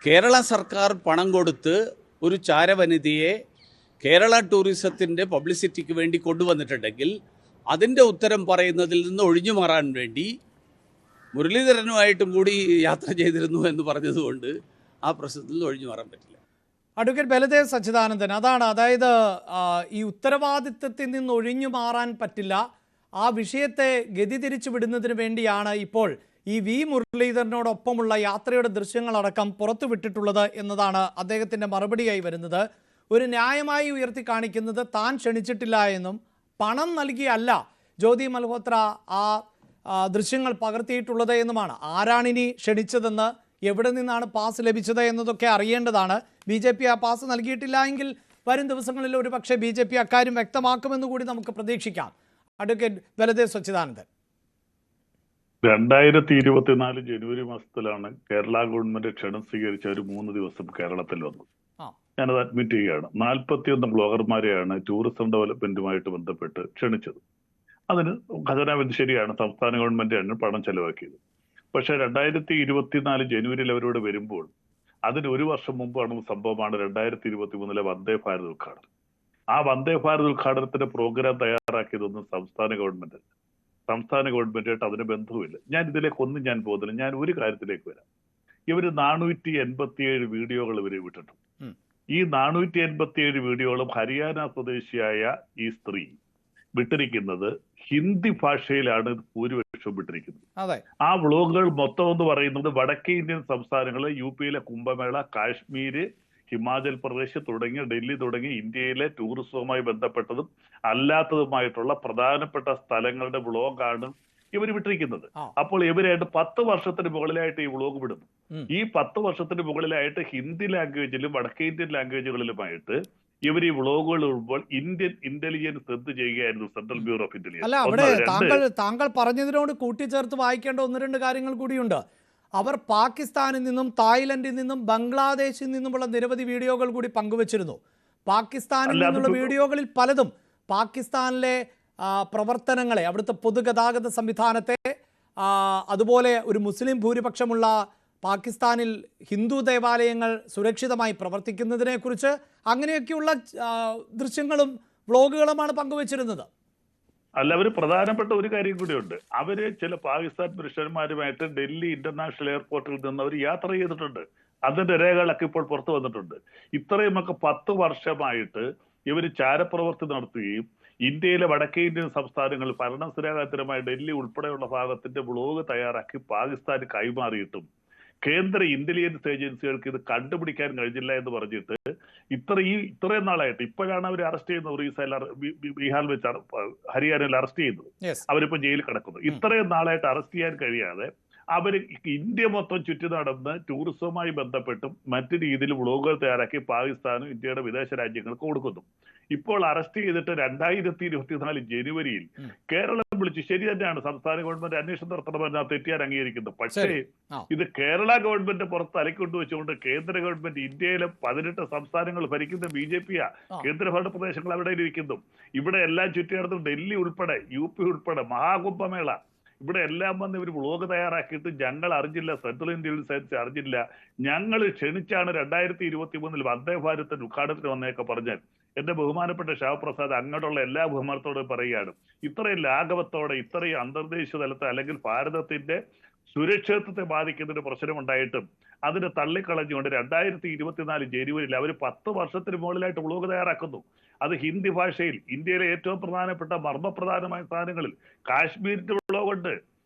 കേരള സർക്കാർ പണം കൊടുത്ത് ഒരു ചാരവനിതയെ കേരള ടൂറിസത്തിൻ്റെ പബ്ലിസിറ്റിക്ക് വേണ്ടി കൊണ്ടുവന്നിട്ടുണ്ടെങ്കിൽ അതിൻ്റെ ഉത്തരം പറയുന്നതിൽ നിന്ന് ഒഴിഞ്ഞു മാറാൻ വേണ്ടി മുരളീധരനുമായിട്ടും കൂടി യാത്ര ചെയ്തിരുന്നു എന്ന് പറഞ്ഞതുകൊണ്ട് ആ പ്രശ്നത്തിൽ നിന്ന് ഒഴിഞ്ഞു മാറാൻ പറ്റില്ല. അഡ്വക്കേറ്റ് ബലദേവ് സച്ചിദാനന്ദൻ, അതായത് ഈ ഉത്തരവാദിത്വത്തിൽ നിന്ന് ഒഴിഞ്ഞു മാറാൻ പറ്റില്ല, ആ വിഷയത്തെ ഗതി തിരിച്ചു വിടുന്നതിന് വേണ്ടിയാണ് ഇപ്പോൾ ഈ വി മുരളീധരനോടൊപ്പമുള്ള യാത്രയുടെ ദൃശ്യങ്ങളടക്കം പുറത്തുവിട്ടിട്ടുള്ളത് എന്നതാണ് അദ്ദേഹത്തിൻ്റെ മറുപടിയായി വരുന്നത്. ഒരു ന്യായമായി ഉയർത്തി കാണിക്കുന്നത് താൻ ക്ഷണിച്ചിട്ടില്ല എന്നും പണം നൽകിയല്ല ജ്യോതി മൽഹോത്ര ആ ദൃശ്യങ്ങൾ പകർത്തിയിട്ടുള്ളത് എന്നുമാണ്. ആരാണിനി ക്ഷണിച്ചതെന്ന്, എവിടെ നിന്നാണ് പാസ് ലഭിച്ചത് എന്നതൊക്കെ അറിയേണ്ടതാണ്. BJP ആ പാസ് നൽകിയിട്ടില്ല എങ്കിൽ വരും ദിവസങ്ങളിൽ ഒരു പക്ഷേ BJP അക്കാര്യം വ്യക്തമാക്കുമെന്ന് കൂടി നമുക്ക് പ്രതീക്ഷിക്കാം. അഡ്വക്കേറ്റ് ബലദേവ് സച്ചിദാനന്ദൻ, 2024 ജനുവരി മാസത്തിലാണ് കേരള ഗവൺമെന്റ് ക്ഷണം സ്വീകരിച്ച ഒരു 3 ദിവസം കേരളത്തിൽ വന്നത്. ഞാനത് അഡ്മിറ്റ് ചെയ്യുകയാണ്. 41 ബ്ലോഗർമാരെയാണ് ടൂറിസം ഡെവലപ്മെന്റുമായിട്ട് ബന്ധപ്പെട്ട് ക്ഷണിച്ചത്. അതിന് ഖജനാവിധി ശരിയാണ്, സംസ്ഥാന ഗവൺമെന്റാണ് പണം ചെലവാക്കിയത്. പക്ഷെ 2024 ജനുവരിയിൽ അവരോട് വരുമ്പോൾ അതിന് 1 വർഷം മുമ്പാണ് സംഭവമാണ് 2023 വന്ദേ ഭാരത് ഉദ്ഘാടനം. ആ വന്ദേ ഭാരത് ഉദ്ഘാടനത്തിന്റെ പ്രോഗ്രാം തയ്യാറാക്കിയതൊന്നും സംസ്ഥാന ഗവൺമെന്റ് ഗവൺമെന്റായിട്ട് അതിന് ബന്ധവുമില്ല. ഞാൻ ഇതിലേക്കൊന്നും ഞാൻ പോകുന്നില്ല. ഞാൻ ഒരു കാര്യത്തിലേക്ക് വരാം. ഇവര് 487 വീഡിയോകൾ ഇവര് വിട്ടിട്ടുണ്ട്. ഈ 487 വീഡിയോകളും ഹരിയാന സ്വദേശിയായ ഈ സ്ത്രീ വിട്ടിരിക്കുന്നത് ഹിന്ദി ഭാഷയിലാണ് ഭൂരിപക്ഷം വിട്ടിരിക്കുന്നത്. ആ വ്ളോഗുകൾ മൊത്തം എന്ന് പറയുന്നത് വടക്കേ ഇന്ത്യൻ സംസ്ഥാനങ്ങള്, UP-യിലെ കുംഭമേള, കാശ്മീര്, ഹിമാചൽ പ്രദേശ് തുടങ്ങി ഡൽഹി തുടങ്ങി ഇന്ത്യയിലെ ടൂറിസവുമായി ബന്ധപ്പെട്ടതും അല്ലാത്തതുമായിട്ടുള്ള പ്രധാനപ്പെട്ട സ്ഥലങ്ങളുടെ വ്ളോഗാണ് ഇവർ വിട്ടിരിക്കുന്നത്. അപ്പോൾ ഇവരായിട്ട് 10 വർഷത്തിന് മുകളിലായിട്ട് ഈ വ്ളോഗ് വിടുന്നു. ഈ 10 വർഷത്തിന് മുകളിലായിട്ട് ഹിന്ദി ലാംഗ്വേജിലും വടക്കേ ഇന്ത്യൻ ലാംഗ്വേജുകളിലുമായിട്ട് ഇവർ ഈ വ്ളോഗുകൾ ഇടുമ്പോൾ ഇന്ത്യൻ ഇന്റലിജൻസ് എന്ത് ചെയ്യുകയായിരുന്നു? Central bureau of intelligence. അല്ല, അവിടെ താങ്കൾ പറഞ്ഞതിനോട് കൂട്ടിച്ചേർത്ത് വായിക്കേണ്ട 1-2 കാര്യങ്ങൾ കൂടിയുണ്ട്. അവർ പാകിസ്ഥാനിൽ നിന്നും തായ്ലൻഡിൽ നിന്നും ബംഗ്ലാദേശിൽ നിന്നുമുള്ള നിരവധി വീഡിയോകൾ കൂടി പങ്കുവച്ചിരുന്നു. പാകിസ്ഥാനിൽ നിന്നുള്ള വീഡിയോകളിൽ പലതും പാകിസ്ഥാനിലെ പ്രവർത്തനങ്ങളെ, അവിടുത്തെ പൊതുഗതാഗത സംവിധാനത്തെ, അതുപോലെ ഒരു മുസ്ലിം ഭൂരിപക്ഷമുള്ള പാകിസ്ഥാനിൽ ഹിന്ദു ദേവാലയങ്ങൾ സുരക്ഷിതമായി പ്രവർത്തിക്കുന്നതിനെക്കുറിച്ച് അങ്ങനെയൊക്കെയുള്ള ദൃശ്യങ്ങളും വ്ളോഗുകളുമാണ് പങ്കുവച്ചിരുന്നത്. അല്ല, അവര് പ്രധാനപ്പെട്ട ഒരു കാര്യം കൂടിയുണ്ട്. അവര് ചില പാകിസ്ഥാൻ പുരുഷന്മാരുമായിട്ട് ഡൽഹി ഇന്റർനാഷണൽ എയർപോർട്ടിൽ നിന്ന് അവർ യാത്ര ചെയ്തിട്ടുണ്ട്. അതിന്റെ രേഖകളൊക്കെ ഇപ്പോൾ പുറത്തു വന്നിട്ടുണ്ട്. ഇത്രയുമൊക്കെ 10 വർഷമായിട്ട് ഇവര് ചാരപ്രവർത്തി നടത്തുകയും ഇന്ത്യയിലെ വടക്കേ ഇന്ത്യൻ സംസ്ഥാനങ്ങൾ ഭരണസ്ഥിരാകരമായ ഡൽഹി ഉൾപ്പെടെയുള്ള ഭാഗത്തിന്റെ വ്ളോഗ് തയ്യാറാക്കി പാകിസ്ഥാന് കൈമാറിയിട്ടും കേന്ദ്ര ഇന്റലിജൻസ് ഏജൻസികൾക്ക് ഇത് കണ്ടുപിടിക്കാൻ കഴിഞ്ഞില്ല എന്ന് പറഞ്ഞിട്ട് ഇത്രയും നാളായിട്ട് ഇപ്പോഴാണ് അവർ അറസ്റ്റ് ചെയ്യുന്നത്. ബീഹാറിൽ വെച്ച് ഹരിയാനയിൽ അറസ്റ്റ് ചെയ്യുന്നത്. അവരിപ്പോ ജയിലിൽ കിടക്കുന്നു. ഇത്രയും നാളായിട്ട് അറസ്റ്റ് ചെയ്യാൻ കഴിയാതെ അവർ ഇന്ത്യ മൊത്തം ചുറ്റി നടന്ന് ടൂറിസവുമായി ബന്ധപ്പെട്ടും മറ്റു രീതിയിൽ വ്ളോഗുകൾ തയ്യാറാക്കി പാകിസ്ഥാനും ഇന്ത്യയുടെ വിദേശ രാജ്യങ്ങൾക്ക് കൊടുക്കുന്നു. ഇപ്പോൾ അറസ്റ്റ് ചെയ്തിട്ട് 2024 ജനുവരിയിൽ കേരളം വിളിച്ചു. ശരി തന്നെയാണ്, സംസ്ഥാന ഗവൺമെന്റ് അന്വേഷണം നടത്തണമെന്ന് തെറ്റിയാൻ അംഗീകരിക്കുന്നു. പക്ഷേ ഇത് കേരള ഗവൺമെന്റ് പുറത്ത് തലക്കൊണ്ടു വെച്ചുകൊണ്ട് കേന്ദ്ര ഗവൺമെന്റ് ഇന്ത്യയിലെ 18 സംസ്ഥാനങ്ങൾ ഭരിക്കുന്ന BJP-യാ. കേന്ദ്രഭരണ പ്രദേശങ്ങൾ അവിടെ ഇരിക്കുന്നു. ഇവിടെ എല്ലാം ചുറ്റി നടന്നു. ഡൽഹി ഉൾപ്പെടെ UP ഉൾപ്പെടെ മഹാകുംഭമേള ഇവിടെ എല്ലാം വന്ന് ഇവർ വ്ളോഗ് തയ്യാറാക്കിയിട്ട് ഞങ്ങൾ അറിഞ്ഞില്ല, സെൻട്രൽ ഇന്റലിജൻസ് അറിഞ്ഞില്ല, ഞങ്ങൾ ക്ഷണിച്ചാണ് 2023 വന്ദേ ഭാരത്തിന്റെ ഉദ്ഘാടനത്തിന് വന്നേക്കെ പറഞ്ഞാൽ എന്റെ ബഹുമാനപ്പെട്ട ശ്യാമപ്രസാദ് അങ്ങോട്ടുള്ള എല്ലാ ബഹുമാനത്തോടും പറയുകയാണ്. ഇത്രയും ലാഘവത്തോടെ ഇത്രയും അന്തർദേശീയ തലത്തിൽ അല്ലെങ്കിൽ ഭാരതത്തിന്റെ സുരക്ഷിതത്വത്തെ ബാധിക്കുന്നൊരു പ്രശ്നമുണ്ടായിട്ടും അതിനെ തള്ളിക്കളഞ്ഞുകൊണ്ട് 2024 ജനുവരിയിൽ അവർ 10 വർഷത്തിന് മുകളിലായിട്ട് വ്ളോഗ് തയ്യാറാക്കുന്നു. അത് ഹിന്ദി ഭാഷയിൽ ഇന്ത്യയിലെ ഏറ്റവും പ്രധാനപ്പെട്ട മർമ്മപ്രധാനമായ സ്ഥാനങ്ങളിൽ കാശ്മീരിന്റെ വ്ളോഗുണ്ട്,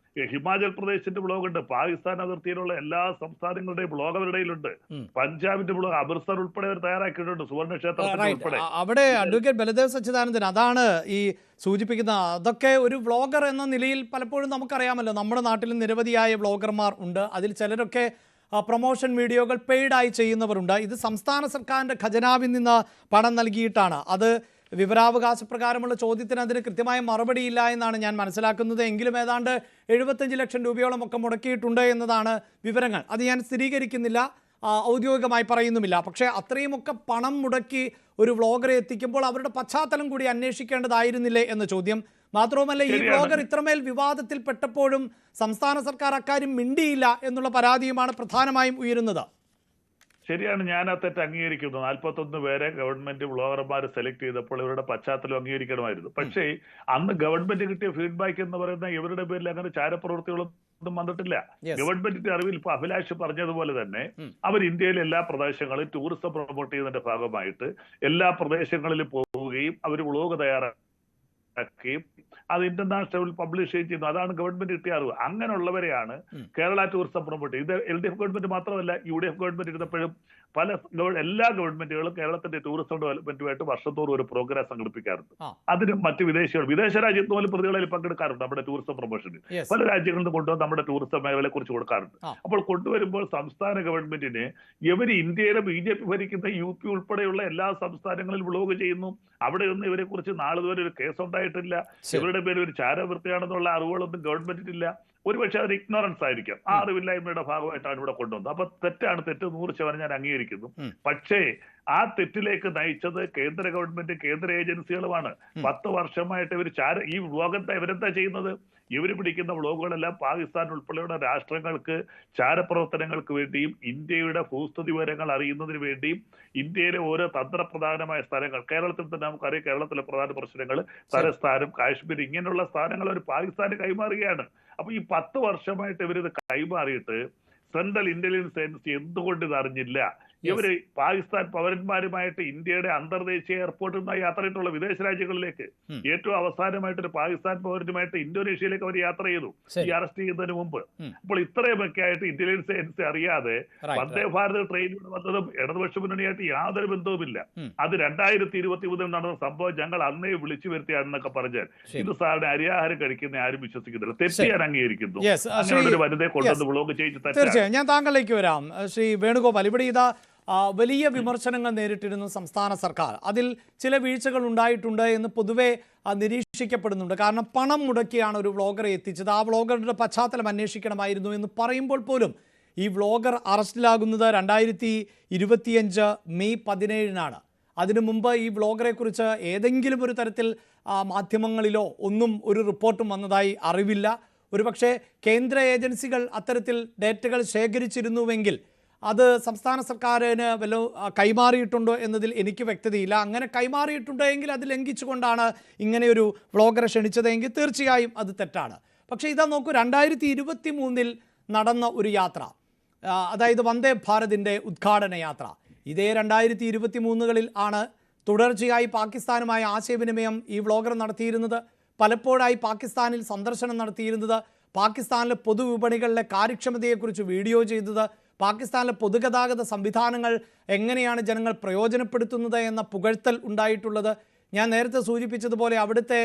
ഹിമാചൽ പ്രദേശിന്റെ വ്ളോഗുണ്ട്, പാകിസ്ഥാൻ അതിർത്തിയിലുള്ള എല്ലാ സംസ്ഥാനങ്ങളുടെയും വ്ളോഗ് അവരുടെ കയ്യിലുണ്ട്, പഞ്ചാബിന്റെ വ്ളോഗ് അമൃത്സർ ഉൾപ്പെടെ അവർ തയ്യാറാക്കിയിട്ടുണ്ട്, സുവർണക്ഷേത്രത്തിൽ ഉൾപ്പെടെ. അവിടെ അഡ്വക്കേറ്റ് ബലദേവ് സച്ചിദാനന്ദൻ അതാണ് ഈ സൂചിപ്പിക്കുന്ന. അതൊക്കെ ഒരു വ്ളോഗർ എന്ന നിലയിൽ പലപ്പോഴും നമുക്കറിയാമല്ലോ, നമ്മുടെ നാട്ടിൽ നിരവധിയായ വ്ളോഗർമാർ ഉണ്ട്. അതിൽ ചിലരൊക്കെ പ്രൊമോഷൻ വീഡിയോകൾ പെയ്ഡായി ചെയ്യുന്നവരുണ്ട്. ഇത് സംസ്ഥാന സർക്കാരിൻ്റെ ഖജനാവിൽ നിന്ന് പണം നൽകിയിട്ടാണ്. അത് വിവരാവകാശ പ്രകാരമുള്ള ചോദ്യത്തിന് അതിന് കൃത്യമായ മറുപടിയില്ല എന്നാണ് ഞാൻ മനസ്സിലാക്കുന്നത്. എങ്കിലും ഏതാണ്ട് 75 ലക്ഷം രൂപയോളം ഒക്കെ മുടക്കിയിട്ടുണ്ട് എന്നതാണ് വിവരങ്ങൾ. അത് ഞാൻ സ്ഥിരീകരിക്കുന്നില്ല, ഔദ്യോഗികമായി പറയുന്നുമില്ല. പക്ഷേ അത്രയുമൊക്കെ പണം മുടക്കി ഒരു വ്ളോഗറെ എത്തിക്കുമ്പോൾ അവരുടെ പശ്ചാത്തലം കൂടി അന്വേഷിക്കേണ്ടതായിരുന്നില്ലേ എന്ന ചോദ്യം. മാത്രവുമല്ല, ഈ വ്ളോഗർ ഇത്രമേൽ വിവാദത്തിൽപ്പെട്ടപ്പോഴും സംസ്ഥാന സർക്കാർ അക്കാര്യം മിണ്ടിയില്ല എന്നുള്ള പരാതിയുമാണ് പ്രധാനമായും ഉയരുന്നത്. ശരിയാണ്, ഞാൻ ആ തെറ്റ് അംഗീകരിക്കുന്നു. 41 പേരെ ഗവൺമെന്റ് വ്ളോഗർമാർ സെലക്ട് ചെയ്തപ്പോൾ ഇവരുടെ പശ്ചാത്തലം അംഗീകരിക്കണമായിരുന്നു. പക്ഷേ അന്ന് ഗവൺമെന്റ് കിട്ടിയ ഫീഡ്ബാക്ക് എന്ന് പറയുന്ന ഇവരുടെ പേരിൽ അങ്ങനെ ചാരപ്രവൃത്തികളൊന്നും വന്നിട്ടില്ല. Yes. ഗവൺമെന്റിന്റെ അറിവിൽ ഇപ്പൊ അഭിലാഷ് പറഞ്ഞതുപോലെ തന്നെ അവർ ഇന്ത്യയിലെ എല്ലാ പ്രദേശങ്ങളും ടൂറിസം പ്രൊമോട്ട് ചെയ്യുന്നതിന്റെ ഭാഗമായിട്ട് എല്ലാ പ്രദേശങ്ങളിലും പോവുകയും അവർ വ്ളോഗ് തയ്യാറാക്കുകയും അത് ഇന്റർനാഷണൽ പബ്ലിഷ് ചെയ്യുന്നു. അതാണ് ഗവൺമെന്റ് കിട്ടിയ അറിവ്. അങ്ങനെയുള്ളവരെയാണ് കേരള ടൂറിസം പ്രൊമോട്ട്. ഇത് LDF ഗവൺമെന്റ് മാത്രമല്ല, UDF ഗവൺമെന്റ് ഇരുന്നപ്പോഴും എല്ലാ ഗവൺമെന്റുകളും കേരളത്തിന്റെ ടൂറിസം ഡെവലപ്മെന്റുമായിട്ട് വർഷത്തോറും ഒരു പ്രോഗ്രാം സംഘടിപ്പിക്കാറുണ്ട്. അതിന് മറ്റ് വിദേശ രാജ്യത്ത് പോലും പ്രതികളിൽ പങ്കെടുക്കാറുണ്ട്. നമ്മുടെ ടൂറിസം പ്രൊമോഷന് പല രാജ്യങ്ങളിൽ നിന്ന് കൊണ്ടുവന്ന് നമ്മുടെ ടൂറിസം മേഖലയെ കുറിച്ച് കൊടുക്കാറുണ്ട്. അപ്പോൾ കൊണ്ടുവരുമ്പോൾ സംസ്ഥാന ഗവൺമെന്റിന് ഇവര് ഇന്ത്യയിലെ BJP ഭരിക്കുന്ന UP ഉൾപ്പെടെയുള്ള എല്ലാ സംസ്ഥാനങ്ങളിലും വ്ളോഗ് ചെയ്യുന്നു. അവിടെ ഒന്നും ഇവരെ കുറിച്ച് നാളിതുവരെ ഒരു കേസ് ഉണ്ടായിട്ടില്ല. ഇവരുടെ പേര് ഒരു ചാരവൃത്തിയാണെന്നുള്ള അറിവുകളൊന്നും ഗവൺമെന്റിനില്ല. ഒരുപക്ഷെ അത് ഇഗ്നോറൻസ് ആയിരിക്കാം. ആ അറിവില്ലായ്മയുടെ ഭാഗമായിട്ടാണ് ഇവിടെ കൊണ്ടുവന്നത്. അപ്പൊ തെറ്റാണ്, തെറ്റ് 100% ഞാൻ അംഗീകരിക്കുന്നു. പക്ഷേ ആ തെറ്റിലേക്ക് നയിച്ചത് കേന്ദ്ര ഗവൺമെന്റ്, കേന്ദ്ര ഏജൻസികളുമാണ്. 10 വർഷമായിട്ട് ഇവർ ഈ വ്ളോഗത്തെ ഇവരെന്താ ചെയ്യുന്നത്? ഇവർ പിടിക്കുന്ന വ്ളോഗുകളെല്ലാം പാകിസ്ഥാൻ ഉൾപ്പെടെയുള്ള രാഷ്ട്രങ്ങൾക്ക് ചാരപ്രവർത്തനങ്ങൾക്ക് വേണ്ടിയും ഇന്ത്യയുടെ ഭൂസ്ഥിതി വിവരങ്ങൾ അറിയുന്നതിന് വേണ്ടിയും ഇന്ത്യയിലെ ഓരോ തന്ത്രപ്രധാനമായ സ്ഥലങ്ങൾ, കേരളത്തിൽ തന്നെ നമുക്കറിയാം കേരളത്തിലെ പ്രധാന പ്രശ്നങ്ങൾ തലസ്ഥാനം, കാശ്മീർ, ഇങ്ങനെയുള്ള സ്ഥാനങ്ങൾ അവർ പാകിസ്ഥാന് കൈമാറുകയാണ്. അപ്പൊ ഈ 10 വർഷമായിട്ട് ഇവരിത് കൈമാറിയിട്ട് സെൻട്രൽ ഇന്റലിജൻസ് ഏജൻസി എന്തുകൊണ്ട് ഇത് അറിഞ്ഞില്ല? ഇവര് പാകിസ്ഥാൻ പൗരന്മാരുമായിട്ട് ഇന്ത്യയുടെ അന്തർദേശീയ എയർപോർട്ടിൽ നിന്ന് യാത്രയിട്ടുള്ള വിദേശ രാജ്യങ്ങളിലേക്ക് ഏറ്റവും അവസാനമായിട്ടൊരു പാകിസ്ഥാൻ പൗരനുമായിട്ട് ഇന്തോനേഷ്യയിലേക്ക് അവർ യാത്ര ചെയ്തു ഈ അറസ്റ്റ് ചെയ്യുന്നതിന് മുമ്പ്. അപ്പോൾ ഇത്രയുമൊക്കെ ആയിട്ട് ഇന്റലിജൻസ് ഏജൻസി അറിയാതെ വന്ദേ ഭാരത് ട്രെയിനിലൂടെ വന്നതും ഇടതുപക്ഷ മുന്നണിയായിട്ട് യാതൊരു ബന്ധവുമില്ല. അത് 2023 നടന്ന സംഭവം ഞങ്ങൾ അന്നേ വിളിച്ചു വരുത്തിയാണെന്നൊക്കെ പറഞ്ഞാൽ ഇത് സാറിന് അരിയാഹാരം കഴിക്കുന്ന ആരും വിശ്വസിക്കുന്നില്ല. തെറ്റ് ഞാൻ അംഗീകരിക്കുന്നു. അങ്ങനെയുള്ളൊരു വനിതയെ കൊണ്ടുവന്ന് വ്ളോഗ് ചെയ്ത് തീർച്ചയായും ഞാൻ താങ്കളിലേക്ക് വരാം. ശ്രീ വേണുഗോപാൽ, ഇവിടെ ഇതാ വലിയ വിമർശനങ്ങൾ നേരിട്ടിരുന്നു സംസ്ഥാന സർക്കാർ. അതിൽ ചില വീഴ്ചകൾ ഉണ്ടായിട്ടുണ്ട് എന്ന് പൊതുവെ നിരീക്ഷിക്കപ്പെടുന്നുണ്ട്. കാരണം പണം മുടക്കിയാണ് ഒരു വ്ളോഗറെ എത്തിച്ചത്. ആ വ്ളോഗറുടെ പശ്ചാത്തലം അന്വേഷിക്കണമായിരുന്നു എന്ന് പറയുമ്പോൾ പോലും ഈ വ്ളോഗർ അറസ്റ്റിലാകുന്നത് 2025 മെയ് 17-നാണ്. അതിനു മുമ്പ് ഈ വ്ളോഗറെ കുറിച്ച് ഏതെങ്കിലും ഒരു തരത്തിൽ മാധ്യമങ്ങളിലോ ഒന്നും ഒരു റിപ്പോർട്ടും വന്നതായി അറിവില്ല. ഒരുപക്ഷെ കേന്ദ്ര ഏജൻസികൾ അത്തരത്തിൽ ഡേറ്റകൾ ശേഖരിച്ചിരുന്നുവെങ്കിൽ അത് സംസ്ഥാന സർക്കാരിന് വല്ല കൈമാറിയിട്ടുണ്ടോ എന്നതിൽ എനിക്ക് വ്യക്തതയില്ല. അങ്ങനെ കൈമാറിയിട്ടുണ്ടോ എങ്കിൽ അത് ലംഘിച്ചുകൊണ്ടാണ് ഇങ്ങനെയൊരു വ്ളോഗറെ ക്ഷണിച്ചതെങ്കിൽ തീർച്ചയായും അത് തെറ്റാണ്. പക്ഷേ ഇതാ നോക്കൂ, 2023 നടന്ന ഒരു യാത്ര, അതായത് വന്ദേ ഭാരതിൻ്റെ ഉദ്ഘാടന യാത്ര. ഇതേ 2023 ആണ് തുടർച്ചയായി പാകിസ്ഥാനുമായി ആശയവിനിമയം ഈ വ്ളോഗർ നടത്തിയിരുന്നത്. പലപ്പോഴായി പാകിസ്ഥാനിൽ സന്ദർശനം നടത്തിയിരുന്നത്, പാകിസ്ഥാനിലെ പൊതുവിപണികളിലെ കാര്യക്ഷമതയെക്കുറിച്ച് വീഡിയോ ചെയ്തത്, പാകിസ്ഥാനിലെ പൊതുഗതാഗത സംവിധാനങ്ങൾ എങ്ങനെയാണ് ജനങ്ങൾ പ്രയോജനപ്പെടുത്തുന്നത് എന്ന പുകഴ്ത്തൽ ഉണ്ടായിട്ടുള്ളത്. ഞാൻ നേരത്തെ സൂചിപ്പിച്ചതുപോലെ അവിടുത്തെ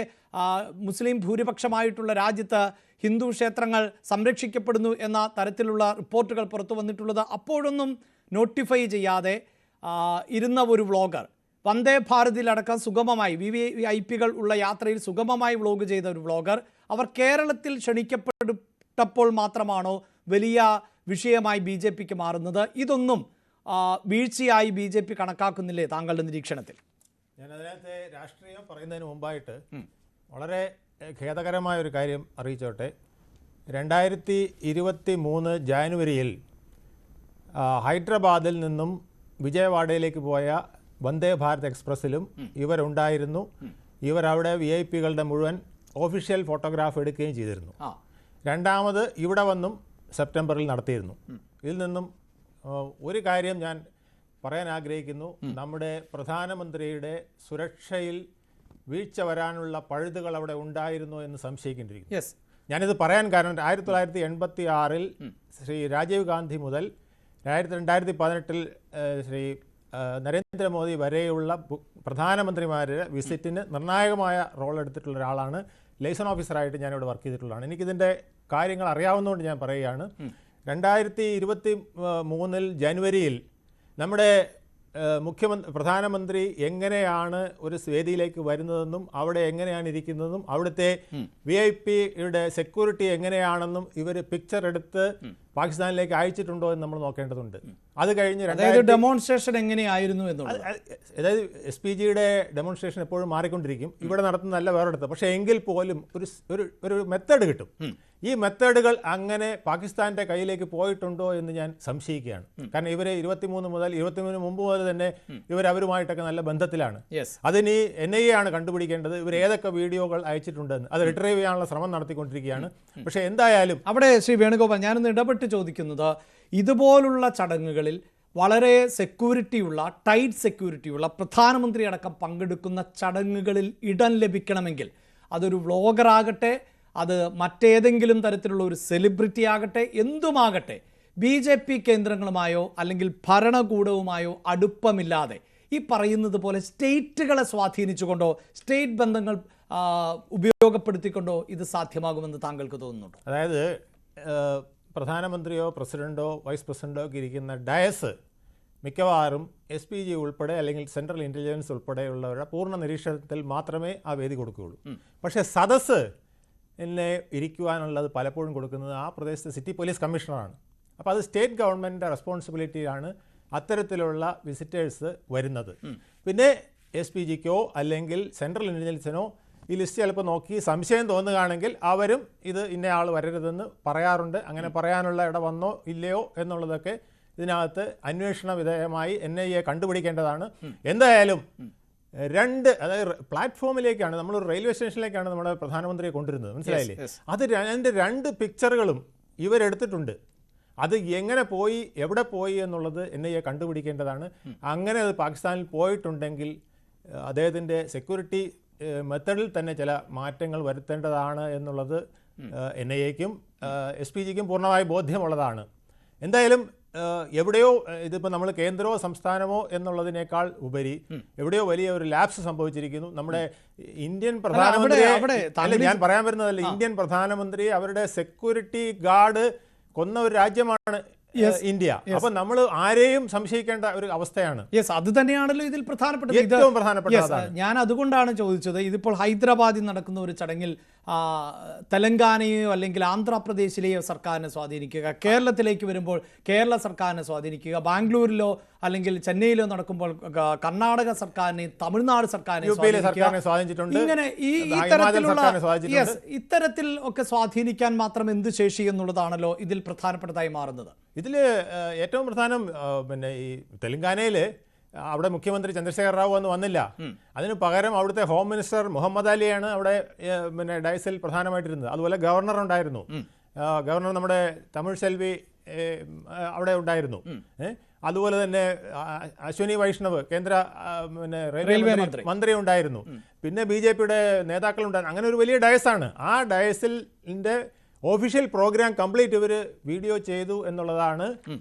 മുസ്ലിം ഭൂരിപക്ഷമായിട്ടുള്ള രാജ്യത്ത് ഹിന്ദു ക്ഷേത്രങ്ങൾ സംരക്ഷിക്കപ്പെടുന്നു എന്ന തരത്തിലുള്ള റിപ്പോർട്ടുകൾ പുറത്തു വന്നിട്ടുള്ളത്. അപ്പോഴൊന്നും നോട്ടിഫൈ ചെയ്യാതെ ഇരുന്ന ഒരു വ്ളോഗർ വന്ദേ ഭാരതിലടക്കം സുഗമമായി VVIPകൾ ഉള്ള യാത്രയിൽ സുഗമമായി വ്ളോഗ് ചെയ്ത ഒരു വ്ളോഗർ അവർ കേരളത്തിൽ ക്ഷണിക്കപ്പെട്ടപ്പോൾ മാത്രമാണോ വലിയ വിഷയമായി BJPക്ക് മാറുന്നത്? ഇതൊന്നും വീഴ്ചയായി BJP കണക്കാക്കുന്നില്ലേ താങ്കളുടെ നിരീക്ഷണത്തിൽ? ഞാൻ അതിനകത്തെ രാഷ്ട്രീയം പറയുന്നതിന് മുമ്പായിട്ട് വളരെ ഖേദകരമായ ഒരു കാര്യം അറിയിച്ചോട്ടെ. 2023 ജാനുവരിയിൽ ഹൈദരാബാദിൽ നിന്നും വിജയവാഡയിലേക്ക് പോയ വന്ദേ ഭാരത് എക്സ്പ്രസ്സിലും ഇവരുണ്ടായിരുന്നു. ഇവരവിടെ VIPകളുടെ മുഴുവൻ ഒഫീഷ്യൽ ഫോട്ടോഗ്രാഫ് എടുക്കുകയും ചെയ്തിരുന്നു. രണ്ടാമത് ഇവിടെ വന്നും സെപ്റ്റംബറിൽ നടത്തിയിരുന്നു. ഇതിൽ നിന്നും ഒരു കാര്യം ഞാൻ പറയാൻ ആഗ്രഹിക്കുന്നു. നമ്മുടെ പ്രധാനമന്ത്രിയുടെ സുരക്ഷയിൽ വീഴ്ച വരാനുള്ള പഴുതുകൾ അവിടെ ഉണ്ടായിരുന്നു എന്ന് സംശയിക്കേണ്ടിയിരിക്കുന്നു. ഞാനിത് പറയാൻ കാരണം 1986 ശ്രീ രാജീവ് ഗാന്ധി മുതൽ 2018 ശ്രീ നരേന്ദ്രമോദി വരെയുള്ള പ്രധാനമന്ത്രിമാരുടെ വിസിറ്റിന് നിർണായകമായ റോൾ എടുത്തിട്ടുള്ള ഒരാളാണ്. ലൈസൺ ഓഫീസറായിട്ട് ഞാനിവിടെ വർക്ക് ചെയ്തിട്ടുള്ളതാണ്. എനിക്കിതിൻ്റെ കാര്യങ്ങൾ അറിയാവുന്നതുകൊണ്ട് ഞാൻ പറയുകയാണ്. 2023 ജനുവരിയിൽ നമ്മുടെ പ്രധാനമന്ത്രി എങ്ങനെയാണ് ഒരു വേദിയിലേക്ക് വരുന്നതെന്നും അവിടെ എങ്ങനെയാണ് ഇരിക്കുന്നതെന്നും അവിടുത്തെ VIP യുടെ സെക്യൂരിറ്റി എങ്ങനെയാണെന്നും ഇവർ പിക്ചർ എടുത്ത് പാകിസ്ഥാനിലേക്ക് അയച്ചിട്ടുണ്ടോ എന്ന് നമ്മൾ നോക്കേണ്ടതുണ്ട്. അത് കഴിഞ്ഞ് അതായത് ഡെമോൺസ്ട്രേഷൻ എങ്ങനെയായിരുന്നു എന്നുള്ളത്. അതായത് SPGയുടെ ഡെമോൺസ്ട്രേഷൻ എപ്പോഴും മാറിക്കൊണ്ടിരിക്കും. ഇവിടെ നടത്തുന്നതല്ല വേറെടുത്ത്. പക്ഷേ എങ്കിൽ പോലും ഒരു മെത്തേഡ് കിട്ടും. ഈ മെത്തേഡുകൾ അങ്ങനെ പാകിസ്ഥാൻ്റെ കയ്യിലേക്ക് പോയിട്ടുണ്ടോ എന്ന് ഞാൻ സംശയിക്കുകയാണ്. കാരണം ഇവർ 23 മുമ്പ് മുതൽ തന്നെ അവരുമായിട്ടൊക്കെ നല്ല ബന്ധത്തിലാണ്. അതിനി NIA ആണ് കണ്ടുപിടിക്കേണ്ടത് ഇവർ ഏതൊക്കെ വീഡിയോകൾ അയച്ചിട്ടുണ്ടെന്ന്. അത് റിട്രീവ് ചെയ്യാനുള്ള ശ്രമം നടത്തിക്കൊണ്ടിരിക്കുകയാണ്. പക്ഷേ എന്തായാലും അവിടെ ശ്രീ വേണുഗോപാൽ, ഞാനൊന്ന് ഇടപെട്ട് ചോദിക്കുന്നത്, ഇതുപോലുള്ള ചടങ്ങുകളിൽ വളരെ സെക്യൂരിറ്റിയുള്ള, ടൈറ്റ് സെക്യൂരിറ്റിയുള്ള, പ്രധാനമന്ത്രി അടക്കം പങ്കെടുക്കുന്ന ചടങ്ങുകളിൽ ഇടം ലഭിക്കണമെങ്കിൽ അതൊരു വ്ളോഗറാകട്ടെ, അത് മറ്റേതെങ്കിലും തരത്തിലുള്ള ഒരു സെലിബ്രിറ്റി ആകട്ടെ, എന്തുമാകട്ടെ, BJP കേന്ദ്രങ്ങളുമായോ അല്ലെങ്കിൽ ഭരണകൂടവുമായോ അടുപ്പമില്ലാതെ ഈ പറയുന്നത് പോലെ സ്റ്റേറ്റുകളെ സ്വാധീനിച്ചുകൊണ്ടോ സ്റ്റേറ്റ് ബന്ധങ്ങൾ ഉപയോഗപ്പെടുത്തിക്കൊണ്ടോ ഇത് സാധ്യമാകുമെന്ന് താങ്കൾക്ക് തോന്നുന്നുണ്ടോ? അതായത് പ്രധാനമന്ത്രിയോ പ്രസിഡന്റോ വൈസ് പ്രസിഡന്റോ ഒക്കെ ഇരിക്കുന്ന ഡയസ് മിക്കവാറും SPG ഉൾപ്പെടെ അല്ലെങ്കിൽ സെൻട്രൽ ഇൻ്റലിജൻസ് ഉൾപ്പെടെയുള്ളവരുടെ പൂർണ്ണ നിരീക്ഷണത്തിൽ മാത്രമേ ആ വേദി കൊടുക്കുകയുള്ളൂ. പക്ഷേ സദസ്സ് ഇരിക്കുവാനുള്ളത് പലപ്പോഴും കൊടുക്കുന്നത് ആ പ്രദേശത്തെ സിറ്റി പോലീസ് കമ്മീഷണറാണ്. അപ്പോൾ അത് സ്റ്റേറ്റ് ഗവൺമെൻറ്റിൻ്റെ റെസ്പോൺസിബിലിറ്റിയാണ് അത്തരത്തിലുള്ള വിസിറ്റേഴ്സ് വരുന്നത്. പിന്നെ SPGക്കോ അല്ലെങ്കിൽ സെൻട്രൽ ഇൻ്റലിജൻസിനോ ഈ ലിസ്റ്റ് ചിലപ്പോൾ നോക്കി സംശയം തോന്നുകയാണെങ്കിൽ അവരും ഇത് ഇന്നയാൾ വരരുതെന്ന് പറയാറുണ്ട്. അങ്ങനെ പറയാനുള്ള ഇട വന്നോ ഇല്ലയോ എന്നുള്ളതൊക്കെ ഇതിനകത്ത് അന്വേഷണ വിധേയമായി NIA കണ്ടുപിടിക്കേണ്ടതാണ്. എന്തായാലും അതായത് പ്ലാറ്റ്ഫോമിലേക്കാണ്, നമ്മളൊരു റെയിൽവേ സ്റ്റേഷനിലേക്കാണ് നമ്മുടെ പ്രധാനമന്ത്രിയെ കൊണ്ടുവരുന്നത്, മനസ്സിലായില്ലേ? അതിൻ്റെ 2 പിക്ചറുകളും ഇവരെടുത്തിട്ടുണ്ട്. അത് എങ്ങനെ പോയി, എവിടെ പോയി എന്നുള്ളത് NIA കണ്ടുപിടിക്കേണ്ടതാണ്. അങ്ങനെ അത് പാകിസ്ഥാനിൽ പോയിട്ടുണ്ടെങ്കിൽ അദ്ദേഹത്തിൻ്റെ സെക്യൂരിറ്റി മെത്തഡിൽ തന്നെ ചില മാറ്റങ്ങൾ വരുത്തേണ്ടതാണ് എന്നുള്ളത് NIAക്കും SPGക്കും പൂർണ്ണമായി ബോധ്യമുള്ളതാണ്. എന്തായാലും എവിടെയോ ഇതിപ്പോൾ നമ്മൾ കേന്ദ്രമോ സംസ്ഥാനമോ എന്നുള്ളതിനേക്കാൾ ഉപരി എവിടെയോ വലിയ ഒരു ലാപ്സ് സംഭവിച്ചിരിക്കുന്നു. നമ്മുടെ ഇന്ത്യൻ പ്രധാനമന്ത്രി, ഞാൻ പറയാൻ വരുന്നതല്ല, ഇന്ത്യൻ പ്രധാനമന്ത്രി അവരുടെ സെക്യൂരിറ്റി ഗാർഡ് കൊന്ന ഒരു രാജ്യമാണ് ഇന്ത്യ. അപ്പൊ നമ്മൾ ആരെയും സംശയിക്കേണ്ട ഒരു അവസ്ഥയാണ്. അത് തന്നെയാണല്ലോ ഇതിൽ ഏറ്റവും പ്രധാനപ്പെട്ട. ഞാൻ അതുകൊണ്ടാണ് ചോദിച്ചത്. ഇതിപ്പോൾ ഹൈദരാബാദിൽ നടക്കുന്ന ഒരു ചടങ്ങിൽ തെലങ്കാനയോ അല്ലെങ്കിൽ ആന്ധ്രാപ്രദേശിലെയോ സർക്കാരിനെ സ്വാധീനിക്കുക, കേരളത്തിലേക്ക് വരുമ്പോൾ കേരള സർക്കാരിനെ സ്വാധീനിക്കുക, ബാംഗ്ലൂരിലോ അല്ലെങ്കിൽ ചെന്നൈയിലോ നടക്കുമ്പോൾ കർണാടക സർക്കാരിനെയും തമിഴ്നാട് സർക്കാരിനെയും സ്വാധീനിച്ചിട്ടുണ്ട്. ഇങ്ങനെ ഇത്തരത്തിൽ ഒക്കെ സ്വാധീനിക്കാൻ മാത്രം എന്ത് ശേഷി എന്നുള്ളതാണല്ലോ ഇതിൽ പ്രധാനപ്പെട്ടതായി മാറുന്നത്. ഇതിൽ ഏറ്റവും പ്രധാനം പിന്നെ ഈ തെലങ്കാനയിൽ അവിടെ മുഖ്യമന്ത്രി ചന്ദ്രശേഖർ റാവു അന്ന് വന്നില്ല. അതിന് പകരം അവിടുത്തെ ഹോം മിനിസ്റ്റർ മുഹമ്മദ് അലിയാണ് അവിടെ പിന്നെ ഡയസിൽ പ്രധാനമായിട്ടിരുന്നത്. അതുപോലെ ഗവർണർ ഉണ്ടായിരുന്നു. ഗവർണർ നമ്മുടെ തമിഴ് സെൽവി അവിടെ ഉണ്ടായിരുന്നു. അതുപോലെ തന്നെ അശ്വിനി വൈഷ്ണവ് കേന്ദ്ര പിന്നെ റെയിൽവേ മന്ത്രി ഉണ്ടായിരുന്നു. പിന്നെ BJPയുടെ നേതാക്കളുണ്ടായിരുന്നു. അങ്ങനെ ഒരു വലിയ ഡയസാണ്. ആ ഡയസിൻ്റെ ഒഫീഷ്യൽ പ്രോഗ്രാം കംപ്ലീറ്റ് ഇവർ വീഡിയോ ചെയ്തു എന്നുള്ളതാണ്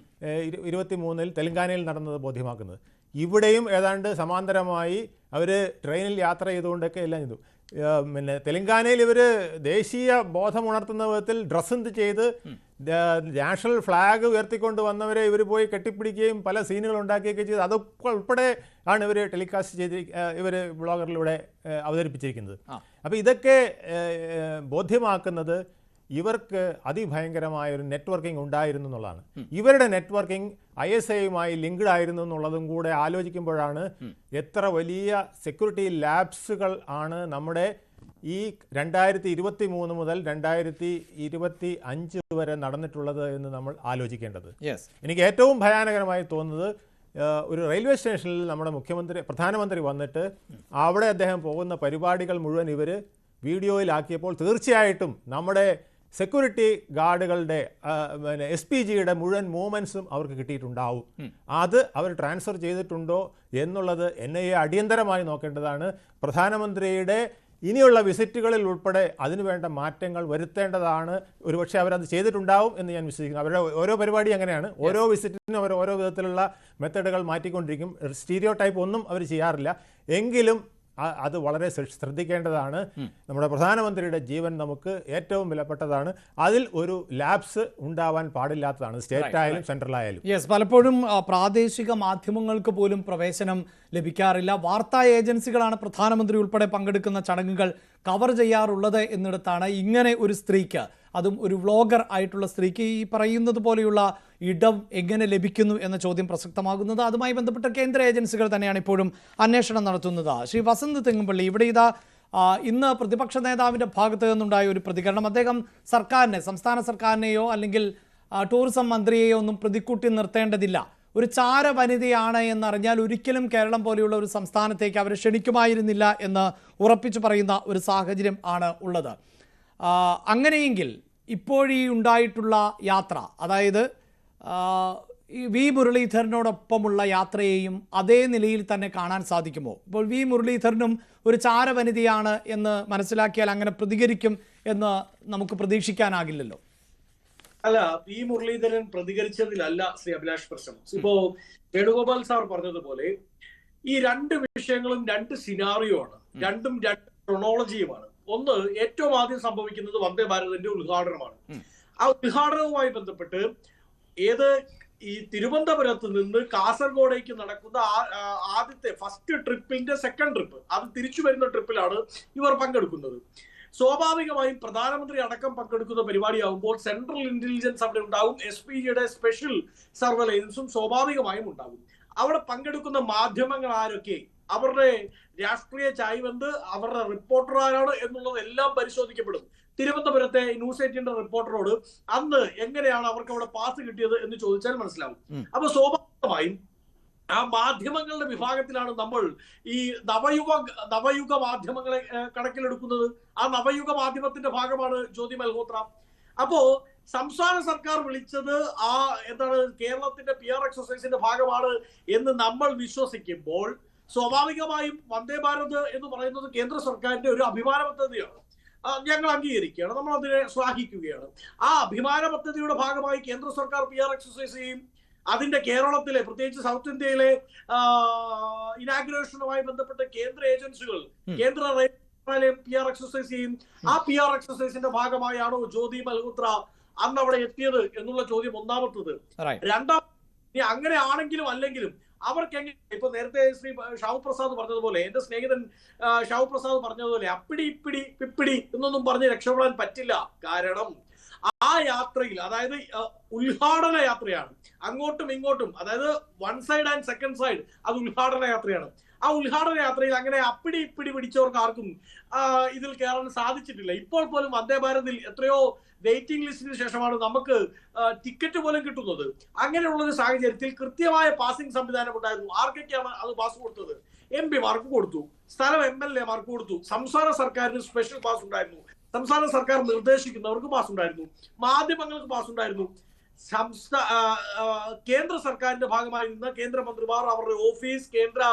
23 തെലങ്കാനയിൽ നടന്നത് ബോധ്യമാക്കുന്നത്. ഇവിടെയും ഏതാണ്ട് സമാന്തരമായി അവർ ട്രെയിനിൽ യാത്ര ചെയ്തുകൊണ്ടൊക്കെ എല്ലാം ചെയ്തു. പിന്നെ തെലങ്കാനയിൽ ഇവർ ദേശീയ ബോധമുണർത്തുന്ന വിധത്തിൽ ഡ്രസ്സ് ചെയ്ത് നാഷണൽ ഫ്ലാഗ് ഉയർത്തിക്കൊണ്ട് വന്നവരെ ഇവർ പോയി കെട്ടിപ്പിടിക്കുകയും പല സീനുകൾ ഉണ്ടാക്കുകയൊക്കെ ചെയ്ത് അതൊക്കെ ഉൾപ്പെടെ ആണ് ഇവർ ടെലികാസ്റ്റ് ചെയ്ത് ഇവർ ബ്ലോഗറിലൂടെ അവതരിപ്പിച്ചിരിക്കുന്നത്. അപ്പോൾ ഇതൊക്കെ ബോധ്യമാക്കുന്നത് ഇവർക്ക് അതിഭയങ്കരമായ ഒരു നെറ്റ്വർക്കിംഗ് ഉണ്ടായിരുന്നു എന്നുള്ളതാണ്. ഇവരുടെ നെറ്റ്വർക്കിംഗ് ISIയുമായി ലിങ്ക്ഡ് ആയിരുന്നു എന്നുള്ളതും കൂടെ ആലോചിക്കുമ്പോഴാണ് എത്ര വലിയ സെക്യൂരിറ്റി ലാബ്സുകൾ ആണ് നമ്മുടെ ഈ 2023 മുതൽ 2025 വരെ നടന്നിട്ടുള്ളത് എന്ന് നമ്മൾ ആലോചിക്കേണ്ടത്. എനിക്ക് ഏറ്റവും ഭയാനകരമായി തോന്നുന്നത് ഒരു റെയിൽവേ സ്റ്റേഷനിൽ നമ്മുടെ പ്രധാനമന്ത്രി വന്നിട്ട് അവിടെ അദ്ദേഹം പോകുന്ന പരിപാടികൾ മുഴുവൻ ഇവർ വീഡിയോയിലാക്കിയപ്പോൾ തീർച്ചയായിട്ടും നമ്മുടെ സെക്യൂരിറ്റി ഗാർഡുകളുടെ പിന്നെ SPGയുടെ മുഴുവൻ മൂവ്മെൻറ്റ്സും അവർക്ക് കിട്ടിയിട്ടുണ്ടാവും. അത് അവർ ട്രാൻസ്ഫർ ചെയ്തിട്ടുണ്ടോ എന്നുള്ളത് NIA അടിയന്തരമായി നോക്കേണ്ടതാണ്. പ്രധാനമന്ത്രിയുടെ ഇനിയുള്ള വിസിറ്റുകളിൽ ഉൾപ്പെടെ അതിനുവേണ്ട മാറ്റങ്ങൾ വരുത്തേണ്ടതാണ്. ഒരുപക്ഷെ അവരത് ചെയ്തിട്ടുണ്ടാവും എന്ന് ഞാൻ വിശ്വസിക്കുന്നു. അവരുടെ ഓരോ പരിപാടി അങ്ങനെയാണ്. ഓരോ വിസിറ്റിനും അവർ ഓരോ വിധത്തിലുള്ള മെത്തഡുകൾ മാറ്റിക്കൊണ്ടിരിക്കും. സ്റ്റീരിയോ ടൈപ്പ് ഒന്നും അവർ ചെയ്യാറില്ല. എങ്കിലും അത് വളരെ ശ്രദ്ധിക്കേണ്ടതാണ്. നമ്മുടെ പ്രധാനമന്ത്രിയുടെ ജീവൻ നമുക്ക് ഏറ്റവും വിലപ്പെട്ടതാണ്. അതിൽ ഒരു ലാപ്സ് ഉണ്ടാവാൻ പാടില്ലാത്തതാണ്, സ്റ്റേറ്റ് ആയാലും സെൻട്രൽ ആയാലും. പലപ്പോഴും പ്രാദേശിക മാധ്യമങ്ങൾക്ക് പോലും പ്രവേശനം ലഭിക്കാറില്ല. വാർത്താ ഏജൻസികളാണ് പ്രധാനമന്ത്രി ഉൾപ്പെടെ പങ്കെടുക്കുന്ന ചടങ്ങുകൾ കവർ ചെയ്യാറുള്ളത് എന്നിടത്താണ് ഇങ്ങനെ ഒരു സ്ത്രീക്ക്, അതും ഒരു വ്ളോഗർ ആയിട്ടുള്ള സ്ത്രീക്ക്, ഈ പറയുന്നത് പോലെയുള്ള ഇടം എങ്ങനെ ലഭിക്കുന്നു എന്ന ചോദ്യം പ്രസക്തമാകുന്നത്. അതുമായി ബന്ധപ്പെട്ട കേന്ദ്ര ഏജൻസികൾ തന്നെയാണ് ഇപ്പോഴും അന്വേഷണം നടത്തുന്നത്. ശ്രീ വസന്ത് തെങ്ങുംപള്ളി, ഇവിടെ ഇതാ ഇന്ന് പ്രതിപക്ഷ നേതാവിൻ്റെ ഭാഗത്തു നിന്നുണ്ടായ ഒരു പ്രതികരണം. അദ്ദേഹം സർക്കാരിനെ, സംസ്ഥാന സർക്കാരിനെയോ അല്ലെങ്കിൽ ടൂറിസം മന്ത്രിയെയോ ഒന്നും പ്രതിക്കൂട്ടി നിർത്തേണ്ടതില്ല, ഒരു ചാര വനിതയാണ് എന്നറിഞ്ഞാൽ ഒരിക്കലും കേരളം പോലെയുള്ള ഒരു സംസ്ഥാനത്തേക്ക് അവരെ ക്ഷണിക്കുമായിരുന്നില്ല എന്ന് ഉറപ്പിച്ചു പറയുന്ന ഒരു സാഹചര്യം ആണ് ഉള്ളത്. അങ്ങനെയെങ്കിൽ ഇപ്പോഴീ ഉണ്ടായിട്ടുള്ള യാത്ര, അതായത് ഈ വി മുരളീധരനോടൊപ്പമുള്ള യാത്രയെയും അതേ നിലയിൽ തന്നെ കാണാൻ സാധിക്കുമോ? ഇപ്പോൾ വി മുരളീധരനും ഒരു ചാരവനിതയാണ് എന്ന് മനസ്സിലാക്കിയാൽ അങ്ങനെ പ്രതികരിക്കും എന്ന് നമുക്ക് പ്രതീക്ഷിക്കാനാകില്ലല്ലോ. അല്ല, പി മുരളീധരൻ പ്രതികരിച്ചതിലല്ല ശ്രീ അഭിലാഷ് പ്രശ്നം. ഇപ്പോ വേണുഗോപാൽ സാർ പറഞ്ഞതുപോലെ ഈ രണ്ട് വിഷയങ്ങളും രണ്ട് സിനാറിയോ ആണ്, രണ്ടും രണ്ട് ക്രൊണോളജിയുമാണ്. ഒന്ന്, ഏറ്റവും ആദ്യം സംഭവിക്കുന്നത് വന്ദേ ഭാരതിന്റെ ഉദ്ഘാടനമാണ്. ആ ഉദ്ഘാടനവുമായി ബന്ധപ്പെട്ട് ഈ തിരുവനന്തപുരത്ത് നിന്ന് കാസർഗോഡേക്ക് നടക്കുന്ന ആദ്യത്തെ ഫസ്റ്റ് ട്രിപ്പിന്റെ സെക്കൻഡ് ട്രിപ്പ്, അത് തിരിച്ചു വരുന്ന ട്രിപ്പിലാണ് ഇവർ പങ്കെടുക്കുന്നത്. സ്വാഭാവികമായും പ്രധാനമന്ത്രി അടക്കം പങ്കെടുക്കുന്ന പരിപാടിയാകുമ്പോൾ സെൻട്രൽ ഇന്റലിജൻസ് അവിടെ ഉണ്ടാവും, SPGയുടെ സ്പെഷ്യൽ സർവൈലൻസും സ്വാഭാവികമായും ഉണ്ടാകും. അവിടെ പങ്കെടുക്കുന്ന മാധ്യമങ്ങൾ ആരൊക്കെ, അവരുടെ രാഷ്ട്രീയ ചായ്വെന്ത്, അവരുടെ റിപ്പോർട്ടർ ആരാണ് എന്നുള്ളത് എല്ലാം പരിശോധിക്കപ്പെടും. തിരുവനന്തപുരത്തെ ന്യൂസ് 18 റിപ്പോർട്ടറോട് അന്ന് എങ്ങനെയാണ് അവർക്ക് അവിടെ പാസ് കിട്ടിയത് എന്ന് ചോദിച്ചാൽ മനസ്സിലാവും. അപ്പൊ സ്വാഭാവികമായും ആ മാധ്യമങ്ങളുടെ വിഭാഗത്തിലാണ് നമ്മൾ ഈ നവയുഗ മാധ്യമങ്ങളെ കണക്കിലെടുക്കുന്നത്. ആ നവയുഗ മാധ്യമത്തിന്റെ ഭാഗമാണ് ജ്യോതി മൽഹോത്ര. അപ്പോ സംസ്ഥാന സർക്കാർ വിളിച്ചത് കേരളത്തിന്റെ PR എക്സസൈസിന്റെ ഭാഗമാണ് എന്ന് നമ്മൾ വിശ്വസിക്കുമ്പോൾ സ്വാഭാവികമായും വന്ദേ ഭാരത് എന്ന് പറയുന്നത് കേന്ദ്ര സർക്കാരിന്റെ ഒരു അഭിമാന പദ്ധതിയാണ്. ഞങ്ങൾ അംഗീകരിക്കുകയാണ്, നമ്മൾ അതിനെ ശ്ലാഘിക്കുകയാണ്. ആ അഭിമാന പദ്ധതിയുടെ ഭാഗമായി കേന്ദ്ര സർക്കാർ PR എക്സസൈസ് ചെയ്യും. അതിന്റെ കേരളത്തിലെ, പ്രത്യേകിച്ച് സൗത്ത് ഇന്ത്യയിലെ ഇനാഗുറേഷനുമായി ബന്ധപ്പെട്ട കേന്ദ്ര ഏജൻസികൾ, കേന്ദ്ര റെയിൽവേ PR എക്സസൈസ് ചെയ്യും. ആ PR എക്സസൈസിന്റെ ഭാഗമായാണോ ജ്യോതി മൽഹോത്ര അന്ന് അവിടെ എത്തിയത് എന്നുള്ള ചോദ്യം ഒന്നാമത്തത്. രണ്ടാമത്, അങ്ങനെ ആണെങ്കിലും അല്ലെങ്കിലും അവർക്ക് എങ്ങനെ, ഇപ്പൊ നേരത്തെ ശ്രീ ഷാവു പ്രസാദ് പറഞ്ഞതുപോലെ, എന്റെ സ്നേഹിതൻ ഷാവു പ്രസാദ് പറഞ്ഞതുപോലെ അപ്പിടി ഇപ്പിടി പിപ്പിടി എന്നൊന്നും പറഞ്ഞ് രക്ഷപ്പെടാൻ പറ്റില്ല. കാരണം ആ യാത്രയിൽ, അതായത് ഉദ്ഘാടന യാത്രയാണ്, അങ്ങോട്ടും ഇങ്ങോട്ടും, അതായത് one side and second side, അത് ഉദ്ഘാടന യാത്രയാണ്. ആ ഉദ്ഘാടന യാത്രയിൽ അങ്ങനെ അപ്പിടി ഇപ്പിടി പിടിച്ചവർക്ക് ആർക്കും ഇതിൽ കയറാൻ സാധിച്ചിട്ടില്ല. ഇപ്പോൾ പോലും വന്ദേ ഭാരതിൽ എത്രയോ വെയിറ്റിംഗ് ലിസ്റ്റിന് ശേഷമാണ് നമുക്ക് ടിക്കറ്റ് പോലും കിട്ടുന്നത്. അങ്ങനെയുള്ള ഒരു സാഹചര്യത്തിൽ കൃത്യമായ പാസിംഗ് സംവിധാനം ഉണ്ടായിരുന്നു. ആർക്കൊക്കെയാണ് അത് പാസ് കൊടുത്തത്? MP മാർക്ക് കൊടുത്തു, സ്ഥലം MLA മാർക്ക് കൊടുത്തു, സംസ്ഥാന സർക്കാരിന് സ്പെഷ്യൽ പാസ് ഉണ്ടായിരുന്നു, സംസ്ഥാന സർക്കാർ നിർദ്ദേശിക്കുന്നവർക്ക് പാസ് ഉണ്ടായിരുന്നു, മാധ്യമങ്ങൾക്ക് പാസ് ഉണ്ടായിരുന്നു. കേന്ദ്ര സർക്കാരിന്റെ ഭാഗമായി നിന്ന് കേന്ദ്രമന്ത്രിമാർ, അവരുടെ ഓഫീസ്, കേന്ദ്ര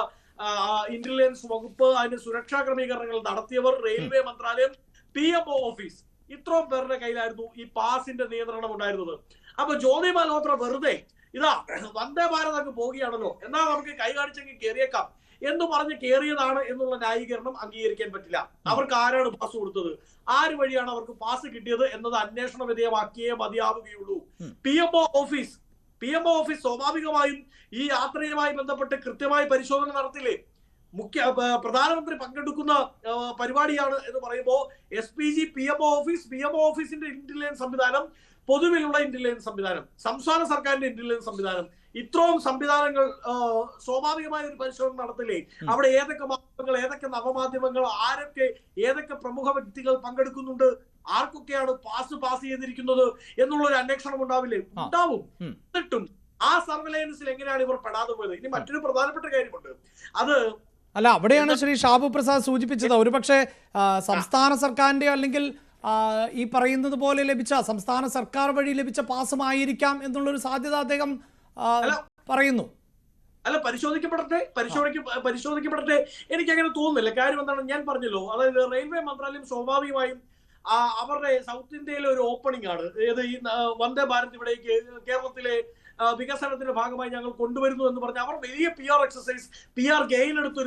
ഇന്റലിജൻസ് വകുപ്പ്, അതിന്റെ സുരക്ഷാ ക്രമീകരണങ്ങൾ നടത്തിയവർ, റെയിൽവേ മന്ത്രാലയം, PMO ഓഫീസ്, ഇത്രയും പേരുടെ കയ്യിലായിരുന്നു ഈ പാസിന്റെ നിയന്ത്രണം ഉണ്ടായിരുന്നത്. അപ്പൊ ജ്യോതി മൽഹോത്ര വെറുതെ ഇതാ വന്ദേ ഭാരത് അങ്ങ് പോവുകയാണല്ലോ, എന്നാൽ നമുക്ക് കൈ കാണിച്ചെങ്കിൽ കയറിയേക്കാം എന്ന് പറഞ്ഞ് കയറിയതാണ് എന്നുള്ള ന്യായീകരണം അംഗീകരിക്കാൻ പറ്റില്ല. അവർക്ക് ആരാണ് പാസ് കൊടുത്തത്, ആര് വഴിയാണ് അവർക്ക് പാസ് കിട്ടിയത് എന്നത് അന്വേഷണ വിധേയമാക്കിയേ മതിയാവുകയുള്ളൂ. PMO ഓഫീസ് സ്വാഭാവികമായും ഈ യാത്രയുമായി ബന്ധപ്പെട്ട് കൃത്യമായി പരിശോധന നടത്തില്ലേ? പ്രധാനമന്ത്രി പങ്കെടുക്കുന്ന പരിപാടിയാണ് എന്ന് പറയുമ്പോൾ SPG, PMO ഓഫീസിന്റെ ഇന്റലിജൻസ് സംവിധാനം, പൊതുവിലുള്ള ഇന്റലിജൻസ് സംവിധാനം, സംസ്ഥാന സർക്കാരിന്റെ ഇന്റലിജൻസ് സംവിധാനം, ഇത്രയും സംവിധാനങ്ങൾ സ്വാഭാവികമായ ഒരു പരിശോധന നടത്തില്ലേ? അവിടെ ഏതൊക്കെ മാധ്യമങ്ങൾ, ഏതൊക്കെ നവമാധ്യമങ്ങൾ, ആരൊക്കെ, ഏതൊക്കെ പ്രമുഖ വ്യക്തികൾ പങ്കെടുക്കുന്നുണ്ട്, ആർക്കൊക്കെയാണ് പാസ് ചെയ്തിരിക്കുന്നത് എന്നുള്ളൊരു അന്വേഷണം ഉണ്ടാവില്ലേ? ഉണ്ടാവും. എന്നിട്ടും ആ സർവൈലൻസിൽ എങ്ങനെയാണ് ഇവർ പെടാതെ പോയത്? ഇനി മറ്റൊരു പ്രധാനപ്പെട്ട കാര്യമുണ്ട്. അത് അല്ല, അവിടെയാണ് ശ്രീ ഷാബു പ്രസാദ് സൂചിപ്പിച്ചത്. ഒരുപക്ഷെ സംസ്ഥാന സർക്കാരിന്റെ അല്ലെങ്കിൽ ഈ പറയുന്നത് പോലെ ലഭിച്ച, സംസ്ഥാന സർക്കാർ വഴി ലഭിച്ച പാസുമായിരിക്കാം എന്നുള്ളൊരു സാധ്യത അദ്ദേഹം പറയുന്നു. അല്ല, പരിശോധിക്കപ്പെടട്ടെ. എനിക്ക് അങ്ങനെ തോന്നുന്നില്ല. കാര്യം എന്താണ്, ഞാൻ പറഞ്ഞല്ലോ, അതായത് റെയിൽവേ മന്ത്രാലയം സ്വാഭാവികമായും അവരുടെ സൗത്ത് ഇന്ത്യയിലെ ഒരു ഓപ്പണിംഗ് ആണ്. ഏത് ഈ വന്ദേ ഭാരത് ഇവിടേക്ക് കേരളത്തിലെ വികസനത്തിന്റെ ഭാഗമായി ഞങ്ങൾ കൊണ്ടുവരുന്നു എന്ന് പറഞ്ഞാൽ അവർ വലിയ PR എക്സസൈസ്, PR ഗെയിൻ എടുത്ത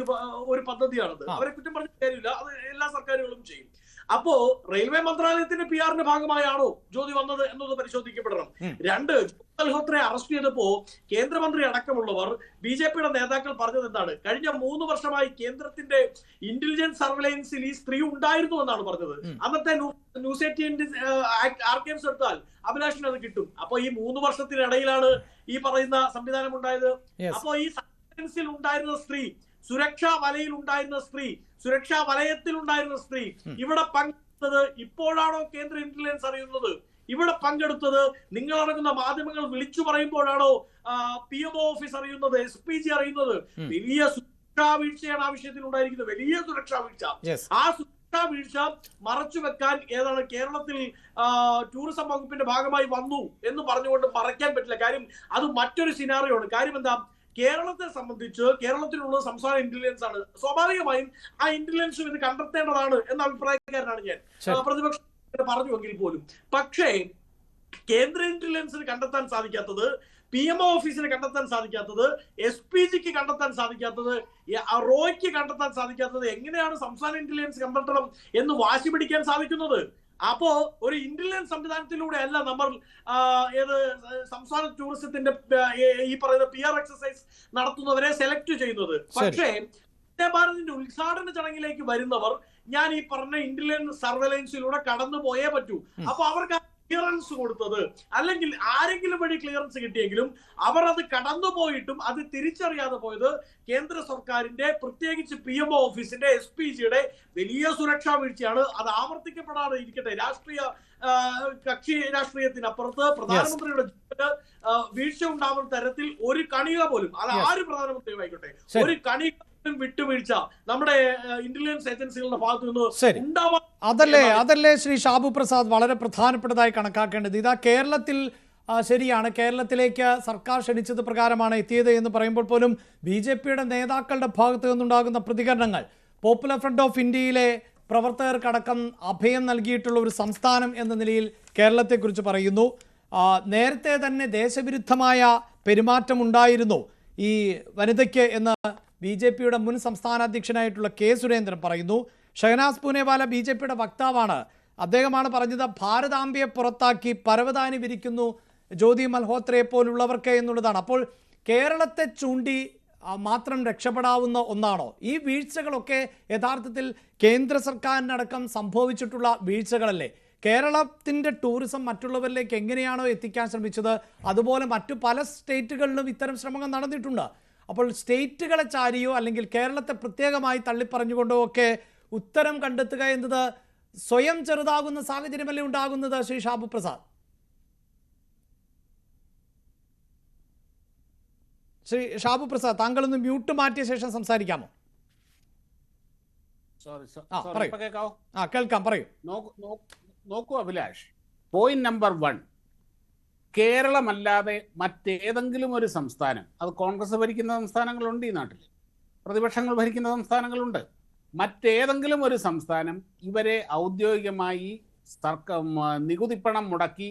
ഒരു പദ്ധതിയാണത്. അവരെ കുറ്റം പറഞ്ഞ കാര്യമില്ല, അത് എല്ലാ സർക്കാരുകളും ചെയ്യും. അപ്പോ റെയിൽവേ മന്ത്രാലയത്തിന്റെ PR-ന്റെ ഭാഗമായാണോ ജ്യോതി വന്നത് എന്നത് പരിശോധിക്കപ്പെടണം. 2, മൽഹോത്രയെ അറസ്റ്റ് ചെയ്തപ്പോ കേന്ദ്രമന്ത്രി അടക്കമുള്ളവർ BJP-യുടെ നേതാക്കൾ പറഞ്ഞത് എന്താണ്? കഴിഞ്ഞ 3 വർഷമായി കേന്ദ്രത്തിന്റെ ഇന്റലിജൻസ് സർവൈലൻസിൽ ഈ സ്ത്രീ ഉണ്ടായിരുന്നു എന്നാണ് പറഞ്ഞത്. അന്നത്തെ ന്യൂസ് 18 ആർക്കൈവ്സ് എടുത്താൽ അഭിലാഷിന് അത് കിട്ടും. അപ്പൊ ഈ 3 വർഷത്തിനിടയിലാണ് ഈ പറയുന്ന സംവിധാനം ഉണ്ടായത്. അപ്പോ ഈ സർവൈലൻസിൽ ഉണ്ടായിരുന്ന സ്ത്രീ, സുരക്ഷാ വലയിൽ ഉണ്ടായിരുന്ന സ്ത്രീ, സുരക്ഷാ വലയത്തിൽ ഉണ്ടായിരുന്ന സ്ത്രീ ഇവിടെ പങ്കെടുത്തത് ഇപ്പോഴാണോ കേന്ദ്ര ഇന്റലിജൻസ് അറിയുന്നത്? ഇവിടെ പങ്കെടുത്തത് നിങ്ങളടങ്ങുന്ന മാധ്യമങ്ങൾ വിളിച്ചു പറയുമ്പോഴാണോ PMO ഓഫീസ് അറിയുന്നത്, SPG അറിയുന്നത്? വലിയ സുരക്ഷാ വീഴ്ചയാണ് ആ വിഷയത്തിൽ ഉണ്ടായിരിക്കുന്നത്, വലിയ സുരക്ഷാ വീഴ്ച. ആ സുരക്ഷാ വീഴ്ച മറച്ചു വെക്കാൻ ഏതാണ് കേരളത്തിൽ ടൂറിസം വകുപ്പിന്റെ ഭാഗമായി വന്നു എന്ന് പറഞ്ഞുകൊണ്ട് മറയ്ക്കാൻ പറ്റില്ല. കാര്യം അത് മറ്റൊരു സിനാറിയോ ആണ്. കാര്യം എന്താ? കേരളത്തെ സംബന്ധിച്ച് കേരളത്തിലുള്ള സംസ്ഥാന ഇന്റലിജൻസ് ആണ്. സ്വാഭാവികമായും ആ ഇന്റലിജൻസും ഇത് കണ്ടെത്തേണ്ടതാണ് എന്ന അഭിപ്രായക്കാരനാണ് ഞാൻ. പ്രതിപക്ഷം പറഞ്ഞുവെങ്കിൽ പോലും പക്ഷേ കേന്ദ്ര ഇന്റലിജൻസിന് കണ്ടെത്താൻ സാധിക്കാത്തത്, PMO ഓഫീസിന് കണ്ടെത്താൻ സാധിക്കാത്തത്, SPGക്ക് കണ്ടെത്താൻ സാധിക്കാത്തത്, റോയ്ക്ക് കണ്ടെത്താൻ സാധിക്കാത്തത്, എങ്ങനെയാണ് സംസ്ഥാന ഇന്റലിജൻസ് കണ്ടെത്തണം എന്ന് വാശി പിടിക്കാൻ സാധിക്കുന്നത്? അപ്പോ ഒരു ഇന്റലിജൻസ് സംവിധാനത്തിലൂടെ അല്ല നമ്മൾ ഏത് സംസ്ഥാന ടൂറിസത്തിന്റെ ഈ പറയുന്ന PR എക്സസൈസ് നടത്തുന്നവരെ സെലക്ട് ചെയ്യുന്നത്. പക്ഷേ വന്ദേ ഭാരതിന്റെ ഉദ്ഘാടന ചടങ്ങിലേക്ക് വരുന്നവർ ഞാൻ ഈ പറഞ്ഞ ഇന്റലിജൻസ് സർവൈലൻസിലൂടെ കടന്നു പോയേ പറ്റൂ. അപ്പൊ അവർക്ക് ക്ലിയറൻസ് കൊടുത്തത്, അല്ലെങ്കിൽ ആരെങ്കിലും വഴി ക്ലിയറൻസ് കിട്ടിയെങ്കിലും അവർ അത് കടന്നുപോയിട്ടും അത് തിരിച്ചറിയാതെ പോയത് കേന്ദ്ര സർക്കാരിന്റെ, പ്രത്യേകിച്ച് PMO ഓഫീസിന്റെ, SPGയുടെ വലിയ സുരക്ഷാ വീഴ്ചയാണ്. അത് ആവർത്തിക്കപ്പെടാതെ ഇരിക്കട്ടെ. കക്ഷി രാഷ്ട്രീയത്തിനപ്പുറത്ത് പ്രധാനമന്ത്രിയുടെ വീഴ്ച ഉണ്ടാവുന്ന തരത്തിൽ ഒരു കണിക പോലും, അത് ആര് പ്രധാനമന്ത്രിയും ആയിക്കോട്ടെ, ഒരു കണിക വിട്ടുവീഴ്ച നമ്മുടെ ഇന്റലിജൻസ് ഏജൻസികളുടെ ഭാഗത്തു നിന്ന് ഉണ്ടാവാൻ അതല്ലേ ശ്രീ ഷാബു പ്രസാദ് വളരെ പ്രധാനപ്പെട്ടതായി കണക്കാക്കേണ്ടത്. ഇതാ കേരളത്തിൽ ശരിയാണ്, കേരളത്തിലേക്ക് സർക്കാർ ക്ഷണിച്ചത് പ്രകാരമാണ് എത്തിയത് എന്ന് പറയുമ്പോൾ പോലും BJP-യുടെ നേതാക്കളുടെ ഭാഗത്തു നിന്നുണ്ടാകുന്ന പ്രതികരണങ്ങൾ, പോപ്പുലർ ഫ്രണ്ട് ഓഫ് ഇന്ത്യയിലെ പ്രവർത്തകർക്കടക്കം അഭയം നൽകിയിട്ടുള്ള ഒരു സംസ്ഥാനം എന്ന നിലയിൽ കേരളത്തെക്കുറിച്ച് പറയുന്നു. നേരത്തെ തന്നെ ദേശവിരുദ്ധമായ പെരുമാറ്റം ഉണ്ടായിരുന്നു ഈ വനിതയ്ക്ക് എന്ന് BJP-യുടെ മുൻ സംസ്ഥാന അധ്യക്ഷനായിട്ടുള്ള K. സുരേന്ദ്രൻ പറയുന്നു. ഷഹനാസ് പൂനെവാല BJP-യുടെ വക്താവാണ്. അദ്ദേഹമാണ് പറഞ്ഞത് ഭാരതാംബയെ പുറത്താക്കി പരവതാനി വിരിക്കുന്നു ജ്യോതി മൽഹോത്രയെ പോലുള്ളവർക്ക് എന്നുള്ളതാണ്. അപ്പോൾ കേരളത്തെ ചൂണ്ടി മാത്രം രക്ഷപ്പെടാവുന്ന ഒന്നാണോ ഈ വീഴ്ചകളൊക്കെ? യഥാർത്ഥത്തിൽ കേന്ദ്ര സർക്കാരിനടക്കം സംഭവിച്ചിട്ടുള്ള വീഴ്ചകളല്ലേ? കേരളത്തിൻ്റെ ടൂറിസം മറ്റുള്ളവരിലേക്ക് എങ്ങനെയാണോ എത്തിക്കാൻ ശ്രമിച്ചത് അതുപോലെ മറ്റു പല സ്റ്റേറ്റുകളിലും ഇത്തരം ശ്രമങ്ങൾ നടന്നിട്ടുണ്ട്. അപ്പോൾ സ്റ്റേറ്റുകളെ ചാരിയോ അല്ലെങ്കിൽ കേരളത്തെ പ്രത്യേകമായി തള്ളിപ്പറഞ്ഞുകൊണ്ടോ ഒക്കെ ഉത്തരം കണ്ടെത്തുക എന്നത് സ്വയം ചെറുതാകുന്ന സാഹചര്യമല്ലേ ഉണ്ടാകുന്നത്? ശ്രീ ഷാബു പ്രസാദ്, താങ്കളൊന്ന് മ്യൂട്ട് മാറ്റിയ ശേഷം സംസാരിക്കാമോ? കേൾക്കാം, പറയൂ. നോക്കൂ അഭിലാഷ്, പോയിന്റ് നമ്പർ 1, കേരളമല്ലാതെ മറ്റേതെങ്കിലും ഒരു സംസ്ഥാനം, അത് കോൺഗ്രസ് ഭരിക്കുന്ന സംസ്ഥാനങ്ങളുണ്ട് ഈ നാട്ടിൽ, പ്രതിപക്ഷങ്ങൾ ഭരിക്കുന്ന സംസ്ഥാനങ്ങളുണ്ട്, മറ്റേതെങ്കിലും ഒരു സംസ്ഥാനം ഇവരെ ഔദ്യോഗികമായി നികുതിപ്പണം മുടക്കി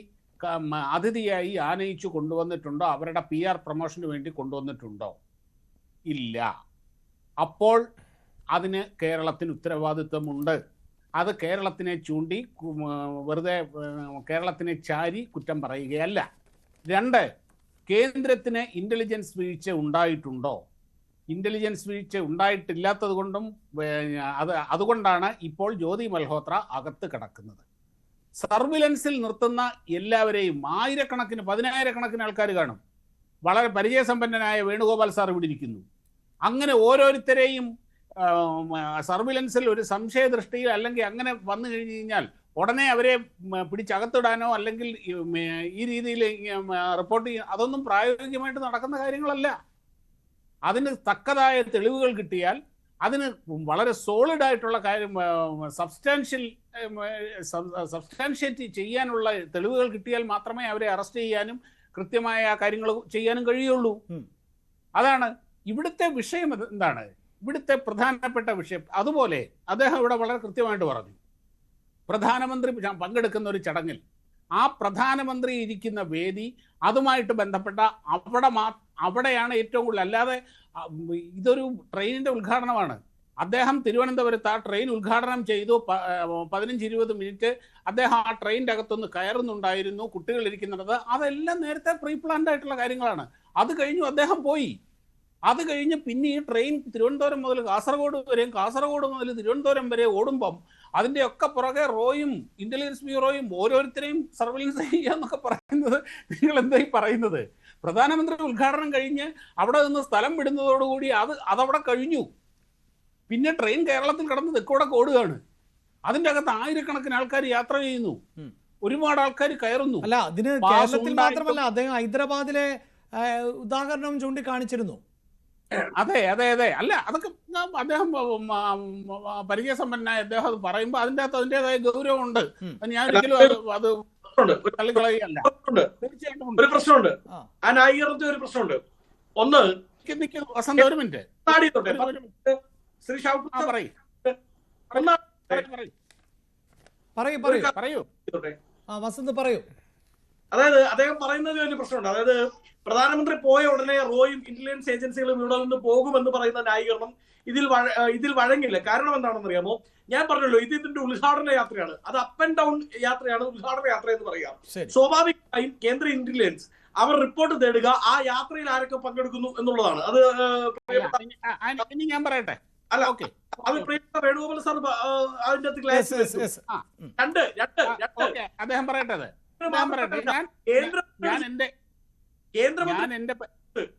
അതിഥിയായി ആനയിച്ചു കൊണ്ടുവന്നിട്ടുണ്ടോ? അവരുടെ PR പ്രൊമോഷന് വേണ്ടി കൊണ്ടുവന്നിട്ടുണ്ടോ? ഇല്ല. അപ്പോൾ അതിന് കേരളത്തിന് ഉത്തരവാദിത്വമുണ്ട്. അത് കേരളത്തിനെ ചൂണ്ടി വെറുതെ കേരളത്തിനെ ചാരി കുറ്റം പറയുകയല്ല. 2, കേന്ദ്രത്തിന് ഇന്റലിജൻസ് വീഴ്ച ഉണ്ടായിട്ടുണ്ടോ? ഇന്റലിജൻസ് വീഴ്ച ഉണ്ടായിട്ടില്ലാത്തത് കൊണ്ടും അതുകൊണ്ടാണ് ഇപ്പോൾ ജ്യോതി മൽഹോത്ര അകത്ത് കിടക്കുന്നത്. സർവിലൻസിൽ നിർത്തുന്ന എല്ലാവരെയും ആയിരക്കണക്കിന് 10,000-കണക്കിന് ആൾക്കാർ കാണും. വളരെ പരിചയസമ്പന്നനായ വേണുഗോപാൽ സാർ ഇവിടെ ഇരിക്കുന്നു. അങ്ങനെ ഓരോരുത്തരെയും സർവിലൻസിൽ ഒരു സംശയദൃഷ്ടിയിൽ അല്ലെങ്കിൽ അങ്ങനെ വന്നു കഴിഞ്ഞു കഴിഞ്ഞാൽ ഉടനെ അവരെ പിടിച്ചകത്തിടാനോ അല്ലെങ്കിൽ ഈ രീതിയിൽ റിപ്പോർട്ട് ചെയ്യാൻ, അതൊന്നും പ്രായോഗികമായിട്ട് നടക്കുന്ന കാര്യങ്ങളല്ല. അതിന് തെളിവുകൾ കിട്ടിയാൽ, അതിന് വളരെ സോളിഡ് ആയിട്ടുള്ള കാര്യം സബ്സ്റ്റാൻഷ്യേറ്റ് ചെയ്യാനുള്ള തെളിവുകൾ കിട്ടിയാൽ മാത്രമേ അവരെ അറസ്റ്റ് ചെയ്യാനും കൃത്യമായ കാര്യങ്ങൾ ചെയ്യാനും കഴിയുള്ളൂ. അതാണ് ഇവിടുത്തെ വിഷയം. എന്താണ് ഇവിടുത്തെ പ്രധാനപ്പെട്ട വിഷയം? അതുപോലെ അദ്ദേഹം ഇവിടെ വളരെ കൃത്യമായിട്ട് പറഞ്ഞു, പ്രധാനമന്ത്രി പങ്കെടുക്കുന്ന ഒരു ചടങ്ങിൽ ആ പ്രധാനമന്ത്രി ഇരിക്കുന്ന വേദി, അതുമായിട്ട് ബന്ധപ്പെട്ട അവിടെയാണ് ഏറ്റവും കൂടുതൽ. അല്ലാതെ ഇതൊരു ട്രെയിനിന്റെ ഉദ്ഘാടനമാണ്, അദ്ദേഹം തിരുവനന്തപുരത്ത് ആ ട്രെയിൻ ഉദ്ഘാടനം ചെയ്തു. 15-20 മിനിറ്റ് അദ്ദേഹം ആ ട്രെയിനിൻ്റെ അകത്തൊന്ന് കയറുന്നുണ്ടായിരുന്നു, കുട്ടികൾ ഇരിക്കുന്നുണ്ട്. അതെല്ലാം നേരത്തെ പ്രീ പ്ലാൻഡ് ആയിട്ടുള്ള കാര്യങ്ങളാണ്. അത് കഴിഞ്ഞു അദ്ദേഹം പോയി. അത് കഴിഞ്ഞ് പിന്നെ ഈ ട്രെയിൻ തിരുവനന്തപുരം മുതൽ കാസർഗോഡ് വരെയും കാസർഗോഡ് മുതൽ തിരുവനന്തപുരം വരെ ഓടുമ്പം അതിൻ്റെ ഒക്കെ പുറകെ റോയും ഇന്റലിജൻസ് ബ്യൂറോയും ഓരോരുത്തരെയും സർവൈലൻസ് ചെയ്യുക എന്നൊക്കെ പറയുന്നത് നിങ്ങൾ എന്തായി പറയുന്നത്? പ്രധാനമന്ത്രി ഉദ്ഘാടനം കഴിഞ്ഞ് അവിടെ നിന്ന് സ്ഥലം വിടുന്നതോടുകൂടി അതവിടെ കഴിഞ്ഞു. പിന്നെ ട്രെയിൻ കേരളത്തിൽ കടന്ന് തെക്കോടൊക്കെ ഓടുകയാണ്. അതിൻ്റെ അകത്ത് ആയിരക്കണക്കിന് ആൾക്കാർ യാത്ര ചെയ്യുന്നു, ഒരുപാട് ആൾക്കാർ കയറുന്നു. അല്ല, അതിന് കേരളത്തിൽ മാത്രമല്ല, അദ്ദേഹം ഹൈദരാബാദിലെ ഉദാഹരണം ചൂണ്ടിക്കാണിച്ചിരുന്നു. അതെ അതെ അതെ അല്ല, അതൊക്കെ അദ്ദേഹം പരിചയസമ്പന്നനായ അദ്ദേഹം അത് പറയുമ്പോൾ അതിൻ്റെ അകത്ത് അതിൻ്റെതായ ഗൗരവമുണ്ട്. ഞാൻ ഒരിക്കലും അത് തള്ളിക്കളയല്ല. തീർച്ചയായിട്ടും ഒരു പ്രശ്നമുണ്ട്, ആ ന്യായീകരണത്തിൽ ഒരു പ്രശ്നമുണ്ട്. ഒന്ന്, വസന്ത ഒരു മിനിറ്റ്, ശ്രീ ഷാബു പറയൂ വസന്ത് പറയൂ. അതായത് അദ്ദേഹം പറയുന്നതിൽ ഒരു പ്രശ്നമുണ്ട്. അതായത് പ്രധാനമന്ത്രി പോയ ഉടനെ റോയും ഇന്റലിജൻസ് ഏജൻസികളും ഇവിടെ നിന്ന് പോകുമെന്ന് പറയുന്ന ന്യായീകരണം ഇതിൽ വഴങ്ങില്ല. കാരണം എന്താണെന്ന് അറിയാമോ? ഞാൻ പറഞ്ഞല്ലോ, ഇതിന്റെ ഉദ്ഘാടന യാത്രയാണ്, അത് അപ്പ് ആൻഡ് ഡൗൺ യാത്രയാണ് ഉദ്ഘാടന യാത്ര എന്ന് പറയാം. സ്വാഭാവികമായും കേന്ദ്ര ഇന്റലിജൻസ് അവർ റിപ്പോർട്ട് തേടുക ആ യാത്രയിൽ ആരൊക്കെ പങ്കെടുക്കുന്നു എന്നുള്ളതാണ്. അത് ഞാൻ പറയട്ടെ, അല്ല ഓക്കെ, അത് പ്രിയപ്പെട്ട വേണുഗോപാൽ സാർ അതിന്റെ അകത്ത് ക്ലാസ് അദ്ദേഹം പറയട്ടെ.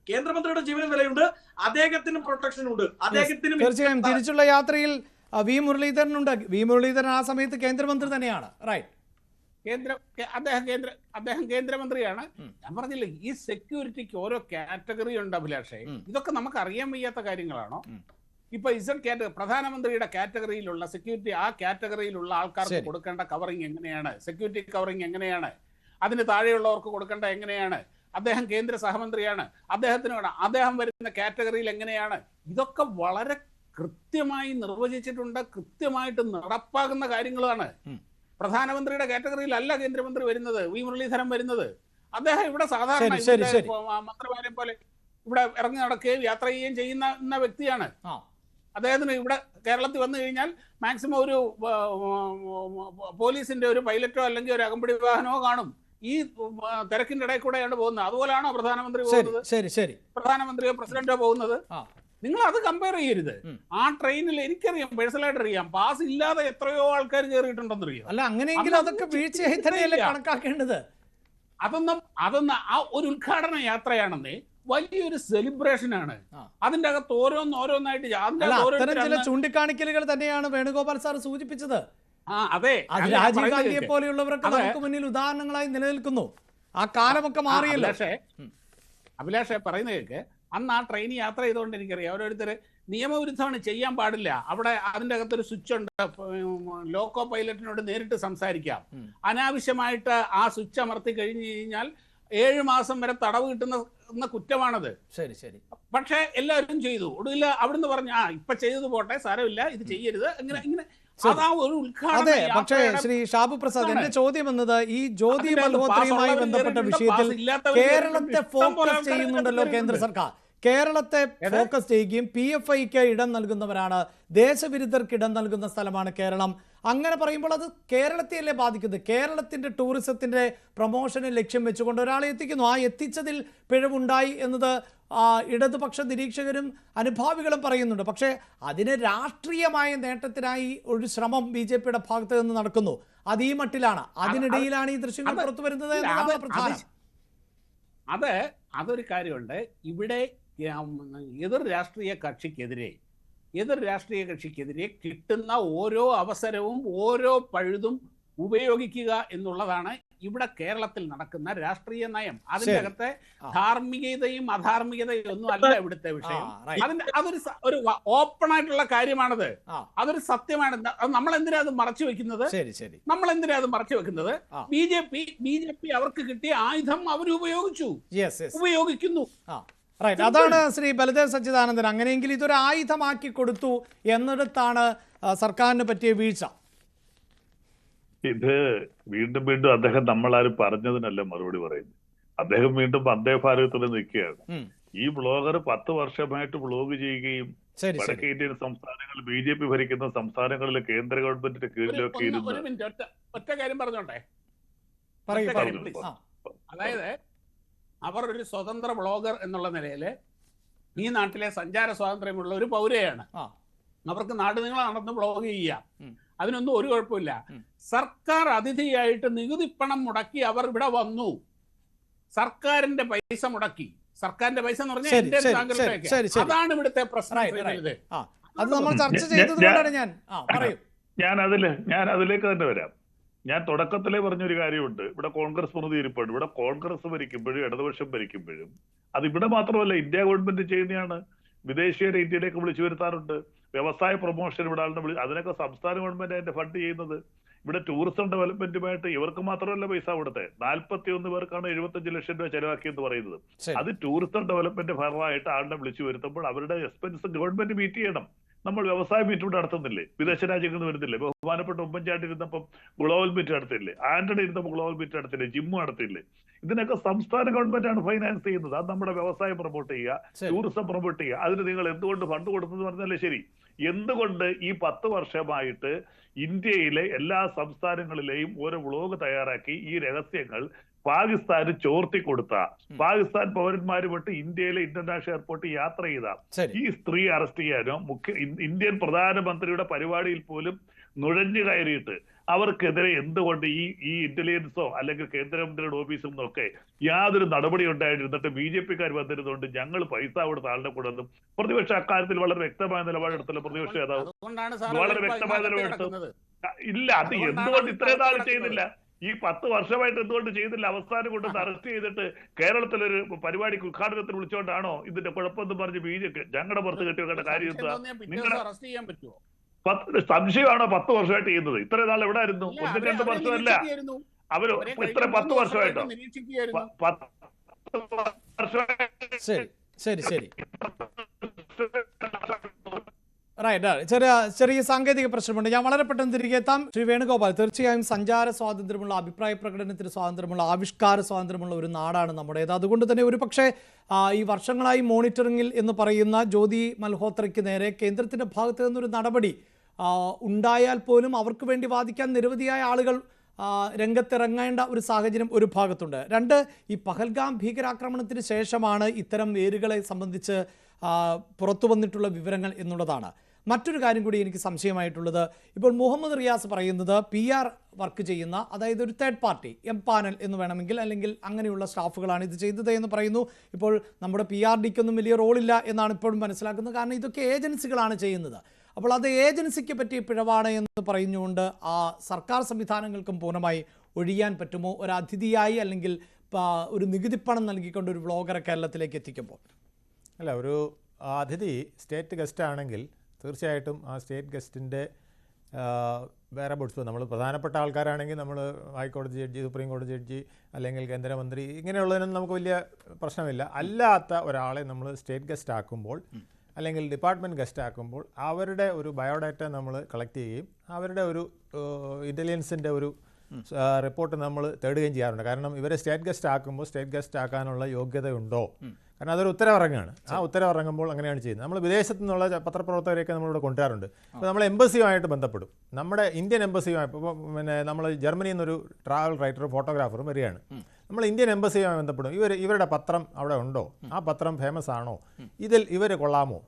കേന്ദ്രമന്ത്രിയുടെ ജീവനും വിലയുണ്ട്, അദ്ദേഹത്തിനും പ്രൊട്ടക്ഷൻ ഉണ്ട്, അദ്ദേഹത്തിനും തീർച്ചയായും തിരിച്ചുള്ള യാത്രയിൽ വി മുരളീധരൻ ഉണ്ട്. വി മുരളീധരൻ ആ സമയത്ത് കേന്ദ്രമന്ത്രി തന്നെയാണ്. റൈറ്റ്, അദ്ദേഹം കേന്ദ്രമന്ത്രിയാണ്. ഞാൻ പറഞ്ഞില്ലേ, ഈ സെക്യൂരിറ്റിക്ക് ഓരോ കാറ്റഗറി ഉണ്ട് അഭിലാഷേ. ഇതൊക്കെ നമുക്ക് അറിയാൻ വയ്യാത്ത കാര്യങ്ങളാണോ? ഇപ്പൊ പ്രധാനമന്ത്രിയുടെ കാറ്റഗറിയിലുള്ള സെക്യൂരിറ്റി, ആ കാറ്റഗറിയിലുള്ള ആൾക്കാർക്ക് കൊടുക്കേണ്ട കവറിങ് എങ്ങനെയാണ്, സെക്യൂരിറ്റി കവറിങ് എങ്ങനെയാണ്, അതിന് താഴെയുള്ളവർക്ക് കൊടുക്കേണ്ട എങ്ങനെയാണ്? അദ്ദേഹം കേന്ദ്ര സഹമന്ത്രിയാണ്, അദ്ദേഹം വരുന്ന കാറ്റഗറിയിൽ എങ്ങനെയാണ്? ഇതൊക്കെ വളരെ കൃത്യമായി നിർവചിച്ചിട്ടുണ്ട്, കൃത്യമായിട്ട് നടപ്പാകുന്ന കാര്യങ്ങളാണ്. പ്രധാനമന്ത്രിയുടെ കാറ്റഗറിയിലല്ല കേന്ദ്രമന്ത്രി വരുന്നത്, വി മുരളീധരൻ വരുന്നത്. അദ്ദേഹം ഇവിടെ സാധാരണ മന്ത്രിമാരെ പോലെ ഇവിടെ ഇറങ്ങി നടക്കുകയും യാത്ര ചെയ്യുകയും ചെയ്യുന്ന വ്യക്തിയാണ്. അദ്ദേഹത്തിന് ഇവിടെ കേരളത്തിൽ വന്നു കഴിഞ്ഞാൽ മാക്സിമം ഒരു പോലീസിന്റെ ഒരു പൈലറ്റോ അല്ലെങ്കിൽ ഒരു അകമ്പടി വാഹനമോ കാണും. ഈ തിരക്കിന്റെ ഇടയിൽ കൂടെയാണ് പോകുന്നത്. അതുപോലാണോ പ്രധാനമന്ത്രി പോകുന്നത്? പ്രധാനമന്ത്രിയോ പ്രസിഡന്റോ പോകുന്നത്? നിങ്ങൾ അത് കമ്പയർ ചെയ്യരുത്. ആ ട്രെയിനിൽ എനിക്കറിയാം, പേഴ്സണലായിട്ട് അറിയാം, പാസ് ഇല്ലാതെ എത്രയോ ആൾക്കാർ കയറിയിട്ടുണ്ടെന്ന് അറിയാം. അല്ല, അങ്ങനെയെങ്കിൽ അതൊക്കെ വീഴ്ചയായി തന്നെയല്ലേ കണക്കാക്കേണ്ടത്? അതൊന്നും ആ ഒരു ഉദ്ഘാടന യാത്രയാണെന്നേ, വലിയൊരു സെലിബ്രേഷൻ ആണ്. അതിന്റെ അകത്ത് ഓരോന്നായിട്ട് ചില ചൂണ്ടിക്കാണിക്കലുകൾ തന്നെയാണ് വേണുഗോപാൽ സാർ സൂചിപ്പിച്ചത്. അതെ, രാജീവ് ഗാന്ധിയെ പോലെയുള്ളവരൊക്കെ നമുക്ക് മുന്നിൽ ഉദാഹരണങ്ങളായി നിലനിൽക്കുന്നു. ആ കാലമൊക്കെ മാറിയല്ലോ. അഭിലാഷെ പറയുന്ന കേൾക്ക്, അന്ന് ആ ട്രെയിൻ യാത്ര ചെയ്തുകൊണ്ട് എനിക്കറിയാം, ഓരോരുത്തർ നിയമവിരുദ്ധമാണ്, ചെയ്യാൻ പാടില്ല, അവിടെ അതിൻ്റെ അകത്തൊരു സ്വിച്ച് ഉണ്ട്, ലോക്കോ പൈലറ്റിനോട് നേരിട്ട് സംസാരിക്കാം, അനാവശ്യമായിട്ട് ആ സ്വിച്ച് അമർത്തി കഴിഞ്ഞു കഴിഞ്ഞാൽ 7 മാസം വരെ തടവ് കിട്ടുന്ന കുറ്റമാണത്. ശരി ശരി. പക്ഷെ എല്ലാവരും ചെയ്തു. ഒടുവിൽ അവിടുന്ന് പറഞ്ഞു, ഇപ്പൊ ചെയ്തത് പോട്ടെ, സാരമില്ല, ഇത് ചെയ്യരുത്, ഇങ്ങനെ അതെ. പക്ഷേ ശ്രീ ഷാബു പ്രസാദ്, എന്റെ ചോദ്യം എന്നത് ഈ ജ്യോതി മൽഹോത്രയുമായി ബന്ധപ്പെട്ട വിഷയത്തിൽ കേരളത്തെ ഫോക്കസ് ചെയ്യുന്നുണ്ടല്ലോ കേന്ദ്ര സർക്കാർ. കേരളത്തെ ഫോക്കസ് ചെയ്യുകയും PFIക്ക് ഇടം നൽകുന്നവരാണ്, ദേശവിരുദ്ധർക്ക് ഇടം നൽകുന്ന സ്ഥലമാണ് കേരളം. അങ്ങനെ പറയുമ്പോൾ അത് കേരളത്തെയല്ലേ ബാധിക്കുന്നത്? കേരളത്തിന്റെ ടൂറിസത്തിന്റെ പ്രൊമോഷനെ ലക്ഷ്യം വെച്ചുകൊണ്ട് ഒരാളെ എത്തിക്കുന്നു. ആ എത്തിച്ചതിൽ പിഴവുണ്ടായി എന്നത് ഇടതുപക്ഷ നിരീക്ഷകരും അനുഭാവികളും പറയുന്നുണ്ട്. പക്ഷേ അതിന് രാഷ്ട്രീയമായ നേട്ടത്തിനായി ഒരു ശ്രമം BJPയുടെ ഭാഗത്ത് നിന്ന് നടക്കുന്നു. അത് ഈ മട്ടിലാണ്. അതിനിടയിലാണ് ഈ ദൃശ്യങ്ങൾ പുറത്തു വരുന്നത് എന്നതാണ് പ്രധാനം. അതൊരു കാര്യമുണ്ട്. ഇവിടെ എതിർ രാഷ്ട്രീയ കക്ഷിക്കെതിരെ കിട്ടുന്ന ഓരോ അവസരവും ഓരോ പഴുതും ഉപയോഗിക്കുക എന്നുള്ളതാണ് ഇവിടെ കേരളത്തിൽ നടക്കുന്ന രാഷ്ട്രീയ നയം. അതിൻ്റെ അകത്തെ ധാർമ്മികതയും അധാർമികതയും ഒന്നും അല്ല ഇവിടുത്തെ വിഷയം. അതൊരു ഓപ്പൺ ആയിട്ടുള്ള കാര്യമാണത്. അതൊരു സത്യമാണ്. നമ്മൾ എന്തിനാ അത് മറച്ചു വെക്കുന്നത്? ബി.ജെ.പി അവർക്ക് കിട്ടിയ ആയുധം അവർ ഉപയോഗിക്കുന്നു. അതാണ് ശ്രീ ബലദേവ് സച്ചിദാനന്ദൻ. അങ്ങനെയെങ്കിൽ ഇതൊരു ആയുധമാക്കി കൊടുത്തു എന്നിടത്താണ് സർക്കാരിന് പറ്റിയ വീഴ്ച. ഇത് വീണ്ടും അദ്ദേഹം നമ്മളാരും പറഞ്ഞതിനല്ല മറുപടി പറയുന്നത്. അദ്ദേഹം വീണ്ടും വന്ദേ ഭാരതത്തിൽ നിൽക്കുകയാണ്. ഈ ബ്ലോഗർ 10 വർഷമായിട്ട് ബ്ലോഗ് ചെയ്യുകയും ശരി ശരി വടക്കേ ഇന്ത്യൻ സംസ്ഥാനങ്ങൾ BJP ഭരിക്കുന്ന സംസ്ഥാനങ്ങളിലെ കേന്ദ്ര ഗവൺമെന്റിന്റെ കീഴിലൊക്കെ ഒരു ഇരുന്ന് മിനിറ്റ് ഒറ്റ കാര്യം പറഞ്ഞോട്ടെ. പറയൂ ഒറ്റ കാര്യം, പറയൂ. please. ആ, അതായത് അവർ ഒരു സ്വതന്ത്ര ബ്ലോഗർ എന്നുള്ള നിലയിൽ ഈ നാട്ടിലെ സഞ്ചാര സ്വാതന്ത്ര്യമുള്ള ഒരു പൗരയാണ്. ആ. അവർക്ക് നാടുനീളം നടന്ന് ബ്ലോഗ് ചെയ്യാം, ഉം. അതിനൊന്നും ഒരു കുഴപ്പമില്ല. സർക്കാർ അതിഥിയായിട്ട് നികുതി പണം മുടക്കി അവർ ഇവിടെ വന്നു, സർക്കാരിന്റെ പൈസ മുടക്കി. സർക്കാരിന്റെ പൈസ എന്ന് പറഞ്ഞാൽ ശരി, ഇന്ത്യൻ ശരി, ബാങ്കുകളിലേക്ക്. ശരി, ശരി. അതാണ് ഇവിടുത്തെ പ്രശ്നം. Right, right. ശ്രീലളിതേ. ആ, അത് നമ്മൾ ചർച്ച ചെയ്തതുകൊണ്ടാണ് ഞാൻ പറയൂ. ഞാൻ അതിലേക്ക് തന്നെ വരാം. ഞാൻ തുടക്കത്തിലേ പറഞ്ഞൊരു കാര്യമുണ്ട്. ഇവിടെ കോൺഗ്രസ് പ്രതിനിധി ഇരിപ്പുണ്ട്. ഇവിടെ കോൺഗ്രസ് ഭരിക്കുമ്പോഴും ഇടതുപക്ഷം ഭരിക്കുമ്പോഴും അത് ഇവിടെ മാത്രമല്ല, ഇന്ത്യ ഗവൺമെന്റ് ചെയ്യുന്നതാണ്. വിദേശീയരെ ഇന്ത്യയിലേക്ക് വിളിച്ചു വരുത്താറുണ്ട്. വ്യവസായ പ്രൊമോഷൻ ഇവിടെ അതിനൊക്കെ സംസ്ഥാന ഗവൺമെന്റ് അതിന്റെ ഫണ്ട് ചെയ്യുന്നത്. ഇവിടെ ടൂറിസം ഡെവലപ്മെന്റുമായിട്ട് ഇവർക്ക് മാത്രമല്ല പൈസ കൊടുത്തത്. 41 പേർക്കാണ് 75 ലക്ഷം രൂപ ചെലവാക്കിയെന്ന് പറയുന്നത്. അത് ടൂറിസം ഡെവലപ്മെന്റ് ഭാഗമായിട്ട് ആളിനെ വിളിച്ചു വരുത്തുമ്പോൾ അവരുടെ എക്സ്പെൻസ് ഗവൺമെന്റ് മീറ്റ് ചെയ്യണം. നമ്മൾ വ്യവസായ മീറ്റ് ഇവിടെ നടത്തുന്നില്ലേ? വിദേശ രാജ്യങ്ങളിൽ നിന്ന് വരുന്നില്ലേ? ബഹുമാനപ്പെട്ട ഉമ്മൻചാണ്ടി ഇരുന്നപ്പം ഗ്ലോബൽ മീറ്റ് നടത്തില്ലേ? ആന്റണി ഇരുന്നപ്പോൾ ഗ്ലോബൽ മീറ്റ് നടത്തില്ലേ? ജിമ്മ് നടത്തില്ലേ? ഇതിനൊക്കെ സംസ്ഥാന ഗവൺമെന്റാണ് ഫൈനാൻസ് ചെയ്യുന്നത്. അത് നമ്മുടെ വ്യവസായം പ്രൊമോട്ട് ചെയ്യുക, ടൂറിസം പ്രൊമോട്ട് ചെയ്യുക. അതിന് നിങ്ങൾ എന്തുകൊണ്ട് ഫണ്ട് കൊടുത്തെന്ന് പറഞ്ഞാലേ ശരി. എന്തുകൊണ്ട് ഈ 10 വർഷമായിട്ട് ഇന്ത്യയിലെ എല്ലാ സംസ്ഥാനങ്ങളിലെയും ഓരോ വ്ളോഗ് തയ്യാറാക്കി ഈ രഹസ്യങ്ങൾ പാകിസ്ഥാന് ചോർത്തി കൊടുത്ത, പാകിസ്ഥാൻ പൗരന്മാരുമായിട്ട് ഇന്ത്യയിലെ ഇന്റർനാഷണൽ എയർപോർട്ടിൽ യാത്ര ചെയ്ത ഈ സ്ത്രീ അറസ്റ്റ് ചെയ്യാനോ ഇന്ത്യൻ പ്രധാനമന്ത്രിയുടെ പരിപാടിയിൽ പോലും നുഴഞ്ഞു കയറിയിട്ട് അവർക്കെതിരെ എന്തുകൊണ്ട് ഈ ഇന്റലിജൻസോ അല്ലെങ്കിൽ കേന്ദ്രമന്ത്രിയുടെ ഓഫീസും ഒക്കെ യാതൊരു നടപടി ഉണ്ടായിരുന്നിട്ട് BJP-ക്കാർ വന്നിരുന്നുകൊണ്ട് ഞങ്ങൾ പൈസ കൊടുത്ത ആളുടെ കൂടെ ഒന്നും പ്രതിപക്ഷ അക്കാര്യത്തിൽ വളരെ വ്യക്തമായ നിലപാടെടുത്തല്ലോ പ്രതിപക്ഷ നേതാവ്. വളരെ വ്യക്തമായ നിലപാടെടുത്തു. ഇല്ല, അത് എന്തുകൊണ്ട് ഇത്രയും നാൾ ചെയ്തില്ല? ഈ 10 വർഷമായിട്ട് എന്തുകൊണ്ട് ചെയ്തില്ല? അവസാനം കൊണ്ട് അറസ്റ്റ് ചെയ്തിട്ട് കേരളത്തിലൊരു പരിപാടിക്ക് ഉദ്ഘാടനത്തിന് വിളിച്ചോണ്ടാണോ ഇതിന്റെ കുഴപ്പമെന്ന് പറഞ്ഞ് BJP ഞങ്ങളുടെ പുറത്ത് കെട്ടിവെക്കേണ്ട കാര്യം എന്താ? നിങ്ങളുടെ സംശയമാണോ 10 വർഷമായിട്ട് ചെയ്യുന്നത്? ഇത്രയും നാൾ എവിടെ ആയിരുന്നു? 1-2 വർഷമല്ല, അവര് ഇത്ര 10 വർഷമായിട്ടോ? 10 വർഷമായിട്ട് ശരി ശരി ശരി റൈറ്റ്. ചെറിയ സാങ്കേതിക പ്രശ്നമുണ്ട്. ഞാൻ വളരെ പെട്ടെന്ന് തിരികെ എത്താം. ശ്രീ വേണുഗോപാൽ, തീർച്ചയായും സഞ്ചാര സ്വാതന്ത്ര്യമുള്ള, അഭിപ്രായ പ്രകടനത്തിന് സ്വാതന്ത്ര്യമുള്ള, ആവിഷ്കാര സ്വാതന്ത്ര്യമുള്ള ഒരു നാടാണ് നമ്മുടേത്. അതുകൊണ്ട് തന്നെ ഒരു പക്ഷേ ഈ വർഷങ്ങളായി മോണിറ്ററിംഗിൽ എന്ന് പറയുന്ന ജ്യോതി മൽഹോത്രയ്ക്ക് നേരെ കേന്ദ്രത്തിൻ്റെ ഭാഗത്ത് നിന്നൊരു നടപടി ഉണ്ടായാൽ പോലും അവർക്ക് വേണ്ടി വാദിക്കാൻ നിരവധിയായ ആളുകൾ രംഗത്തിറങ്ങേണ്ട ഒരു സാഹചര്യം ഒരു ഭാഗത്തുണ്ട്. 2, ഈ പഹൽഗാം ഭീകരാക്രമണത്തിന് ശേഷമാണ് ഇത്തരം വേരുകളെ സംബന്ധിച്ച് പുറത്തു വന്നിട്ടുള്ള വിവരങ്ങൾ എന്നുള്ളതാണ്. മറ്റൊരു കാര്യം കൂടി എനിക്ക് സംശയമായിട്ടുള്ളത്, ഇപ്പോൾ മുഹമ്മദ് റിയാസ് പറയുന്നത് PR വർക്ക് ചെയ്യുന്ന, അതായത് ഒരു തേർഡ് പാർട്ടി എംപാനൽ എന്ന് വേണമെങ്കിൽ, അല്ലെങ്കിൽ അങ്ങനെയുള്ള സ്റ്റാഫുകളാണ് ഇത് ചെയ്തത് എന്ന് പറയുന്നു. ഇപ്പോൾ നമ്മുടെ PRDക്കൊന്നും വലിയ റോളില്ല എന്നാണ് ഇപ്പോഴും മനസ്സിലാക്കുന്നത്. കാരണം ഇതൊക്കെ ഏജൻസികളാണ് ചെയ്യുന്നത്. അപ്പോൾ അത് ഏജൻസിക്ക് പറ്റിയ പിഴവാണ് എന്ന് പറഞ്ഞുകൊണ്ട് ആ സർക്കാർ സംവിധാനങ്ങൾക്കും പൂർണ്ണമായി ഒഴിയാൻ പറ്റുമോ ഒരു അതിഥിയായി, അല്ലെങ്കിൽ ഒരു നികുതിപ്പണം നൽകിക്കൊണ്ട് ഒരു വ്ളോഗറെ കേരളത്തിലേക്ക് എത്തിക്കുമ്പോൾ? അല്ല, ഒരു അതിഥി സ്റ്റേറ്റ് ഗസ്റ്റ് ആണെങ്കിൽ തീർച്ചയായിട്ടും ആ സ്റ്റേറ്റ് ഗസ്റ്റിൻ്റെ വേറെ ബോഡ്സ്, നമ്മൾ പ്രധാനപ്പെട്ട ആൾക്കാരാണെങ്കിൽ നമ്മൾ ഹൈക്കോടതി ജഡ്ജി, സുപ്രീം കോടതി ജഡ്ജി, അല്ലെങ്കിൽ കേന്ദ്രമന്ത്രി, ഇങ്ങനെയുള്ളതിനൊന്നും നമുക്ക് വലിയ പ്രശ്നമില്ല. അല്ലാത്ത ഒരാളെ നമ്മൾ സ്റ്റേറ്റ് ഗസ്റ്റ് ആക്കുമ്പോൾ അല്ലെങ്കിൽ ഡിപ്പാർട്ട്മെൻറ്റ് ഗസ്റ്റ് ആക്കുമ്പോൾ അവരുടെ ഒരു ബയോഡാറ്റ നമ്മൾ കളക്ട് ചെയ്യുകയും അവരുടെ ഒരു ഇൻ്റലിജൻസിൻ്റെ ഒരു റിപ്പോർട്ട് നമ്മൾ തേടുകയും ചെയ്യാറുണ്ട്. കാരണം ഇവരെ സ്റ്റേറ്റ് ഗസ്റ്റ് ആക്കുമ്പോൾ സ്റ്റേറ്റ് ഗസ്റ്റ് ആക്കാനുള്ള യോഗ്യതയുണ്ടോ? കാരണം അതൊരു ഉത്തരവിറങ്ങുകയാണ്. ആ ഉത്തരവിറങ്ങുമ്പോൾ അങ്ങനെയാണ് ചെയ്യുന്നത്. നമ്മൾ വിദേശത്തു നിന്നുള്ള പത്രപ്രവർത്തകരെയൊക്കെ നമ്മളിവിടെ കൊണ്ടുവരാറുണ്ട്. അപ്പോൾ നമ്മൾ എംബസിയുമായിട്ട് ബന്ധപ്പെടും. നമ്മുടെ ഇന്ത്യൻ എംബസിയുമായി, ഇപ്പോൾ പിന്നെ നമ്മൾ ജർമ്മനിയിൽ നിന്നൊരു ട്രാവൽ റൈറ്ററും ഫോട്ടോഗ്രാഫറും വരികയാണ്. നമ്മൾ ഇന്ത്യൻ എംബസിയുമായി ബന്ധപ്പെടും. ഇവരുടെ പത്രം അവിടെ ഉണ്ടോ? ആ പത്രം ഫേമസ് ആണോ? ഇതിൽ ഇവർ കൊള്ളാമോ?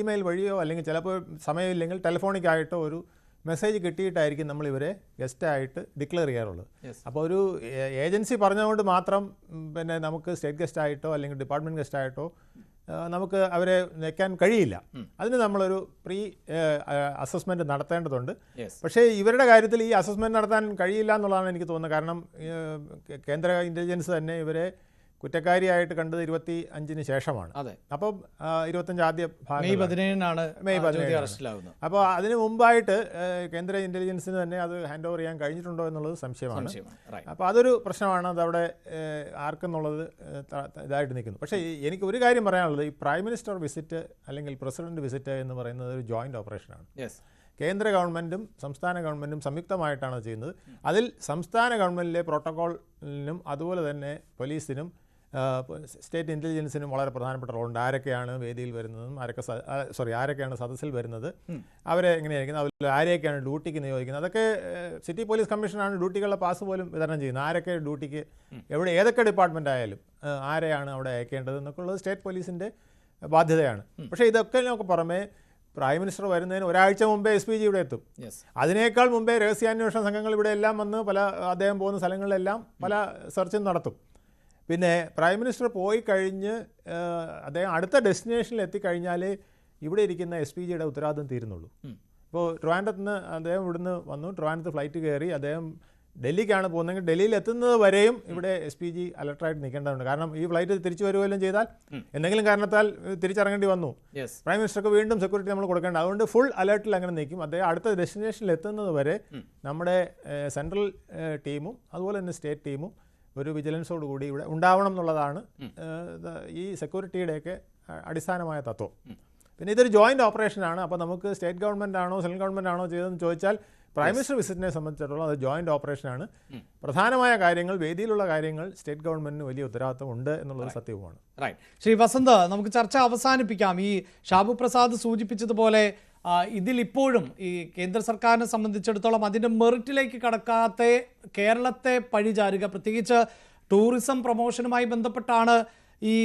ഇമെയിൽ വഴിയോ അല്ലെങ്കിൽ ചിലപ്പോൾ സമയമില്ലെങ്കിൽ ടെലിഫോണിക്കായിട്ടോ ഒരു മെസ്സേജ് കിട്ടിയിട്ടായിരിക്കും നമ്മൾ ഇവരെ ഗസ്റ്റായിട്ട് ഡിക്ലെയർ ചെയ്യാറുള്ളത്. അപ്പോൾ ഒരു ഏജൻസി പറഞ്ഞതുകൊണ്ട് മാത്രം പിന്നെ നമുക്ക് സ്റ്റേറ്റ് ഗസ്റ്റായിട്ടോ അല്ലെങ്കിൽ ഡിപ്പാർട്ട്മെൻറ്റ് ഗസ്റ്റായിട്ടോ നമുക്ക് അവരെ വെക്കാൻ കഴിയില്ല. അതിന് നമ്മളൊരു പ്രീ അസസ്മെൻറ്റ് നടത്തേണ്ടതുണ്ട്. പക്ഷേ ഇവരുടെ കാര്യത്തിൽ ഈ അസസ്മെൻറ്റ് നടത്താൻ കഴിയില്ല എന്നുള്ളതാണ് എനിക്ക് തോന്നുന്നത്. കാരണം കേന്ദ്ര ഇൻ്റലിജൻസ് തന്നെ ഇവരെ കുറ്റക്കാരിയായിട്ട് കണ്ടത് 25-ന് ശേഷമാണ്. അപ്പം 25 ആദ്യ ഭാഗം മെയ് 17 അപ്പോൾ അതിന് മുമ്പായിട്ട് കേന്ദ്ര ഇൻ്റലിജൻസിന് തന്നെ അത് ഹാൻഡ് ഓവർ ചെയ്യാൻ കഴിഞ്ഞിട്ടുണ്ടോ എന്നുള്ളത് സംശയമാണ്. അപ്പോൾ അതൊരു പ്രശ്നമാണ്. അതവിടെ ആർക്കെന്നുള്ളത് ഇതായിട്ട് നിൽക്കുന്നു. പക്ഷേ എനിക്ക് ഒരു കാര്യം പറയാനുള്ളത്, ഈ പ്രൈം മിനിസ്റ്റർ വിസിറ്റ് അല്ലെങ്കിൽ പ്രസിഡന്റ് വിസിറ്റ് എന്ന് പറയുന്നത് ഒരു ജോയിൻ്റ് ഓപ്പറേഷനാണ്. കേന്ദ്ര ഗവൺമെൻറ്റും സംസ്ഥാന ഗവൺമെൻറ്റും സംയുക്തമായിട്ടാണ് ചെയ്യുന്നത്. അതിൽ സംസ്ഥാന ഗവൺമെൻറ്റിലെ പ്രോട്ടോക്കോളിനും അതുപോലെ തന്നെ പോലീസിനും സ്റ്റേറ്റ് ഇൻ്റലിജൻസിനും വളരെ പ്രധാനപ്പെട്ട റോളുണ്ട്. ആരൊക്കെയാണ് വേദിയിൽ വരുന്നതും ആരൊക്കെയാണ് സദസ്സിൽ വരുന്നത്, അവരെ എങ്ങനെയായിരിക്കുന്നത്, അതിൽ ആരെയൊക്കെയാണ് ഡ്യൂട്ടിക്ക് നിയോഗിക്കുന്നത്, അതൊക്കെ സിറ്റി പോലീസ് കമ്മീഷനാണ് ഡ്യൂട്ടികളുടെ പാസ് പോലും വിതരണം ചെയ്യുന്നത്. ആരൊക്കെ ഡ്യൂട്ടിക്ക് ഏതൊക്കെ ഡിപ്പാർട്ട്മെൻ്റ് ആയാലും ആരെയാണ് അവിടെ അയക്കേണ്ടത് എന്നൊക്കെ ഉള്ളത് സ്റ്റേറ്റ് പോലീസിൻ്റെ ബാധ്യതയാണ്. പക്ഷേ ഇതൊക്കെ നമുക്ക് പുറമെ പ്രൈം മിനിസ്റ്റർ വരുന്നതിന് ഒരാഴ്ച മുമ്പേ SPG ഇവിടെ എത്തും. അതിനേക്കാൾ മുമ്പേ രഹസ്യാന്വേഷണ സംഘങ്ങൾ ഇവിടെ എല്ലാം വന്ന് അദ്ദേഹം പോകുന്ന സ്ഥലങ്ങളിലെല്ലാം പല സെർച്ചും നടത്തും. പിന്നെ പ്രൈം മിനിസ്റ്റർ പോയി കഴിഞ്ഞ് അദ്ദേഹം അടുത്ത ഡെസ്റ്റിനേഷനിൽ എത്തിക്കഴിഞ്ഞാലേ ഇവിടെ ഇരിക്കുന്ന SPGയുടെ ഉത്തരവാദിത്വം തീരുന്നുള്ളൂ. ഇപ്പോൾ ട്രിവാൻഡ്രത്ത് നിന്ന് അദ്ദേഹം ഇവിടുന്ന് വന്നു, ട്രിവാൻഡ്രത്ത് ഫ്ലൈറ്റ് കയറി അദ്ദേഹം ഡൽഹിക്കാണ് പോകുന്നതെങ്കിൽ ഡൽഹിയിൽ എത്തുന്നത് വരെയും ഇവിടെ SPG അലർട്ടായിട്ട് നിൽക്കേണ്ടതുണ്ട്. കാരണം ഈ ഫ്ലൈറ്റ് തിരിച്ചു വരുവല്ലോ ചെയ്താൽ എന്തെങ്കിലും കാരണത്താൽ തിരിച്ചിറങ്ങേണ്ടി വന്നു, പ്രൈം മിനിസ്റ്റർക്ക് വീണ്ടും സെക്യൂരിറ്റി നമ്മൾ കൊടുക്കേണ്ട. അതുകൊണ്ട് ഫുൾ അലർട്ടിൽ അങ്ങനെ നിൽക്കും. അദ്ദേഹം അടുത്ത ഡെസ്റ്റിനേഷനിൽ എത്തുന്നത് വരെ നമ്മുടെ സെൻട്രൽ ടീമും അതുപോലെ തന്നെ സ്റ്റേറ്റ് ടീമും ഒരു വിജിലൻസോട് കൂടി ഇവിടെ ഉണ്ടാവണം എന്നുള്ളതാണ് ഈ സെക്യൂരിറ്റിയുടെയൊക്കെ അടിസ്ഥാനമായ തത്വം. പിന്നെ ഇതൊരു ജോയിൻ്റ് ഓപ്പറേഷനാണ്. അപ്പോൾ നമുക്ക് സ്റ്റേറ്റ് ഗവൺമെൻറ് ആണോ സെൻട്രൽ ഗവൺമെൻറ് ആണോ ചെയ്തതെന്ന് ചോദിച്ചാൽ പ്രൈം മിനിസ്റ്റർ വിസിറ്റിനെ സംബന്ധിച്ചിടത്തോളം അത് ജോയിൻ്റ് ഓപ്പറേഷനാണ്. പ്രധാനമായ കാര്യങ്ങൾ, വേദിയിലുള്ള കാര്യങ്ങൾ സ്റ്റേറ്റ് ഗവൺമെൻറ്റിന് വലിയ ഉത്തരവാദിത്വം ഉണ്ട് എന്നുള്ളത് സത്യവുമാണ്. റൈറ്റ്. ശ്രീ വസന്ത്, നമുക്ക് ചർച്ച അവസാനിപ്പിക്കാം. ഈ ഷാബു പ്രസാദ് സൂചിപ്പിച്ചതുപോലെ ഇതിലിപ്പോഴും ഈ കേന്ദ്ര സർക്കാരിനെ സംബന്ധിച്ചിടത്തോളം അതിൻ്റെ മെറിറ്റിലേക്ക് കടക്കാത്ത കേരളത്തെ പഴിചാരുക, പ്രത്യേകിച്ച് ടൂറിസം പ്രൊമോഷനുമായി ബന്ധപ്പെട്ടാണ് ഈ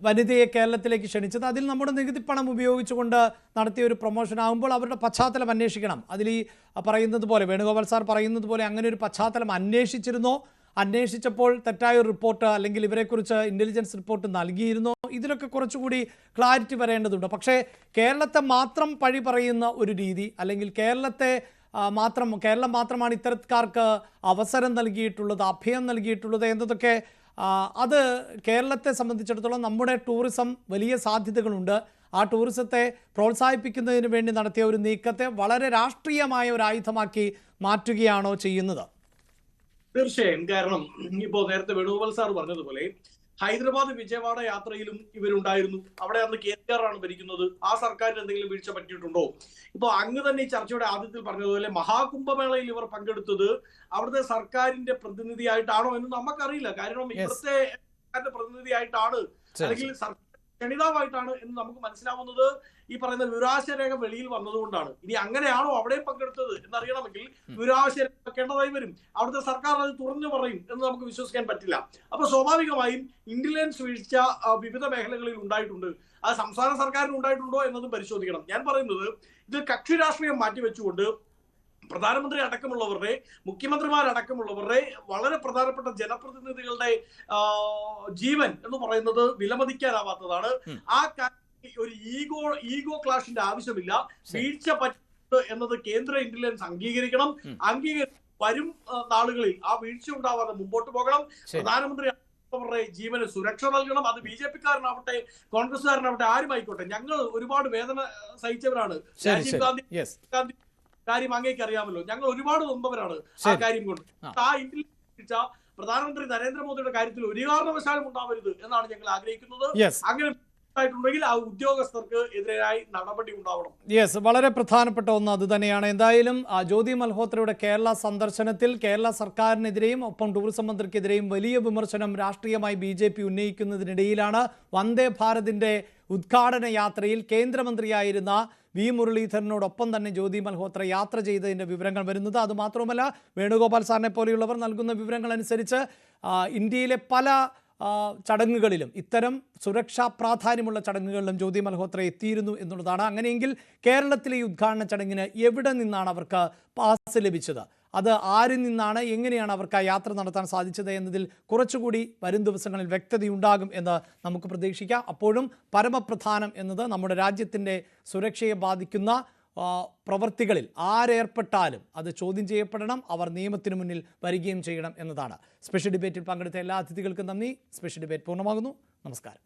വനിതയെ കേരളത്തിലേക്ക് ക്ഷണിച്ചത്. അതിൽ നമ്മുടെ നികുതി പണം ഉപയോഗിച്ചുകൊണ്ട് നടത്തിയ ഒരു പ്രൊമോഷൻ ആകുമ്പോൾ അവരുടെ പശ്ചാത്തലം അന്വേഷിക്കണം. അതിൽ ഈ പറയുന്നത് പോലെ, വേണുഗോപാൽ സാർ പറയുന്നത് പോലെ, അങ്ങനെ ഒരു പശ്ചാത്തലം അന്വേഷിച്ചിരുന്നോ, അന്വേഷിച്ചപ്പോൾ തെറ്റായ ഒരു റിപ്പോർട്ട് അല്ലെങ്കിൽ ഇവരെക്കുറിച്ച് ഇൻ്റലിജൻസ് റിപ്പോർട്ട് നൽകിയിരുന്നോ, ഇതിലൊക്കെ കുറച്ചുകൂടി ക്ലാരിറ്റി വരേണ്ടതുണ്ട്. പക്ഷേ കേരളത്തെ മാത്രം പഴി പറയുന്ന ഒരു രീതി, അല്ലെങ്കിൽ കേരളം മാത്രമാണ് ഇത്തരക്കാർക്ക് അവസരം നൽകിയിട്ടുള്ളത്, അഭയം നൽകിയിട്ടുള്ളത് എന്നതൊക്കെ, അത് കേരളത്തെ സംബന്ധിച്ചിടത്തോളം നമ്മുടെ ടൂറിസം വലിയ സാധ്യതകളുണ്ട്. ആ ടൂറിസത്തെ പ്രോത്സാഹിപ്പിക്കുന്നതിന് വേണ്ടി നടത്തിയ ഒരു നീക്കത്തെ വളരെ രാഷ്ട്രീയമായ ഒരു ആയുധമാക്കി മാറ്റുകയാണോ ചെയ്യുന്നത്? തീർച്ചയായും. കാരണം ഇപ്പോൾ നേരത്തെ വേണുഗോപാൽ സാർ പറഞ്ഞതുപോലെ ഹൈദരാബാദ് വിജയവാഡ യാത്രയിലും ഇവരുണ്ടായിരുന്നു. അവിടെ അന്ന് KCR ആണ് ഭരിക്കുന്നത്. ആ സർക്കാരിന് എന്തെങ്കിലും വീഴ്ച പറ്റിയിട്ടുണ്ടോ? ഇപ്പൊ അങ്ങ് തന്നെ ഈ ചർച്ചയുടെ ആദ്യത്തിൽ പറഞ്ഞതുപോലെ മഹാകുംഭമേളയിൽ ഇവർ പങ്കെടുത്തത് അവിടുത്തെ സർക്കാരിന്റെ പ്രതിനിധിയായിട്ടാണോ എന്ന് നമുക്കറിയില്ല. കാരണം ഇവിടുത്തെ പ്രതിനിധിയായിട്ടാണ് അല്ലെങ്കിൽ സർക്കാർ ക്ഷണിതാവായിട്ടാണ് എന്ന് നമുക്ക് മനസ്സിലാവുന്നത് ഈ പറയുന്ന വിവരാശരേഖ വെളിയിൽ വന്നതുകൊണ്ടാണ്. ഇനി അങ്ങനെയാണോ അവിടെ പങ്കെടുത്തത് എന്നറിയണമെങ്കിൽ വിവരാശരേഖ വെക്കേണ്ടതായി വരും. അവിടുത്തെ സർക്കാർ അത് തുറന്നു പറയും എന്ന് നമുക്ക് വിശ്വസിക്കാൻ പറ്റില്ല. അപ്പൊ സ്വാഭാവികമായും ഇന്റലിജൻസ് വീഴ്ച വിവിധ മേഖലകളിൽ ഉണ്ടായിട്ടുണ്ട്. അത് സംസ്ഥാന സർക്കാരിന് ഉണ്ടായിട്ടുണ്ടോ എന്നതും പരിശോധിക്കണം. ഞാൻ പറയുന്നത് ഇത് കക്ഷി രാഷ്ട്രീയം മാറ്റിവെച്ചുകൊണ്ട് പ്രധാനമന്ത്രി അടക്കമുള്ളവരുടെ, മുഖ്യമന്ത്രിമാരടക്കമുള്ളവരുടെ, വളരെ പ്രധാനപ്പെട്ട ജനപ്രതിനിധികളുടെ ജീവൻ എന്ന് പറയുന്നത് വിലമതിക്കാനാവാത്തതാണ്. ആ ഒരു ഈഗോ ക്ലാഷിന്റെ ആവശ്യമില്ല. വീഴ്ച പറ്റുന്നത് എന്നത് കേന്ദ്ര ഇന്റലിജൻസ് അംഗീകരിക്കണം. വരും നാളുകളിൽ ആ വീഴ്ച ഉണ്ടാവാതെ മുമ്പോട്ട് പോകണം. പ്രധാനമന്ത്രി അവരുടെ ജീവന് സുരക്ഷ നൽകണം. അത് BJP-കാരനാവട്ടെ കോൺഗ്രസ്സുകാരനാവട്ടെ ആരുമായിക്കോട്ടെ. ഞങ്ങൾ ഒരുപാട് വേദന സഹിച്ചവരാണ്. രാജീവ് ഗാന്ധി കാര്യം അങ്ങേക്ക് അറിയാമല്ലോ. ഞങ്ങൾ ഒരുപാട് നൊമ്പവരാണ് ആ കാര്യം കൊണ്ട്. ആ ഇന്റലിജൻസ് പ്രധാനമന്ത്രി നരേന്ദ്രമോദിയുടെ കാര്യത്തിൽ ഒരു കാരണവശാലും ഉണ്ടാവരുത് എന്നാണ് ഞങ്ങൾ ആഗ്രഹിക്കുന്നത്. അങ്ങനെ ുണ്ടെങ്കിൽ ആ ഉദ്യോഗസ്ഥർക്ക് എതിരായി നടപടി ഉണ്ടാവണം. വളരെ പ്രധാനപ്പെട്ട ഒന്ന് അത് തന്നെയാണ്. എന്തായാലും ജ്യോതി മൽഹോത്രയുടെ കേരള സന്ദർശനത്തിൽ കേരള സർക്കാരിനെതിരെയും ഒപ്പം ടൂറിസം മന്ത്രിക്കെതിരെയും വലിയ വിമർശനം രാഷ്ട്രീയമായി BJP ഉന്നയിക്കുന്നതിനിടയിലാണ് വന്ദേ ഭാരതിന്റെ ഉദ്ഘാടന യാത്രയിൽ കേന്ദ്രമന്ത്രിയായിരുന്ന V. മുരളീധരനോടൊപ്പം തന്നെ ജ്യോതി മൽഹോത്ര യാത്ര ചെയ്തതിൻ്റെ വിവരങ്ങൾ വരുന്നത്. അതുമാത്രമല്ല, വേണുഗോപാൽ സാറിനെ പോലെയുള്ളവർ നൽകുന്ന വിവരങ്ങൾ അനുസരിച്ച് ഇന്ത്യയിലെ പല ചടങ്ങുകളിലും, ഇത്തരം സുരക്ഷാ പ്രാധാന്യമുള്ള ചടങ്ങുകളിലും ജ്യോതി മൽഹോത്ര എത്തിയിരുന്നു എന്നുള്ളതാണ്. അങ്ങനെയെങ്കിൽ കേരളത്തിലെ ഈ ഉദ്ഘാടന ചടങ്ങിന് എവിടെ നിന്നാണ് അവർക്ക് പാസ് ലഭിച്ചത്, അത് ആരിൽ നിന്നാണ്, എങ്ങനെയാണ് അവർക്ക് ആ യാത്ര നടത്താൻ സാധിച്ചത് എന്നതിൽ കുറച്ചുകൂടി വരും ദിവസങ്ങളിൽ വ്യക്തതയുണ്ടാകും എന്ന് നമുക്ക് പ്രതീക്ഷിക്കാം. അപ്പോഴും പരമപ്രധാനം എന്നത് നമ്മുടെ രാജ്യത്തിൻ്റെ സുരക്ഷയെ ബാധിക്കുന്ന പ്രവർത്തികളിൽ ആരേർപ്പെട്ടാലും അത് ചോദ്യം ചെയ്യപ്പെടണം, അവർ നിയമത്തിന് മുന്നിൽ വരികയും ചെയ്യണം എന്നതാണ്. സ്പെഷ്യൽ ഡിബേറ്റിൽ പങ്കെടുത്ത എല്ലാ അതിഥികൾക്കും നന്ദി. സ്പെഷ്യൽ ഡിബേറ്റ് പൂർണ്ണമാകുന്നു. നമസ്കാരം.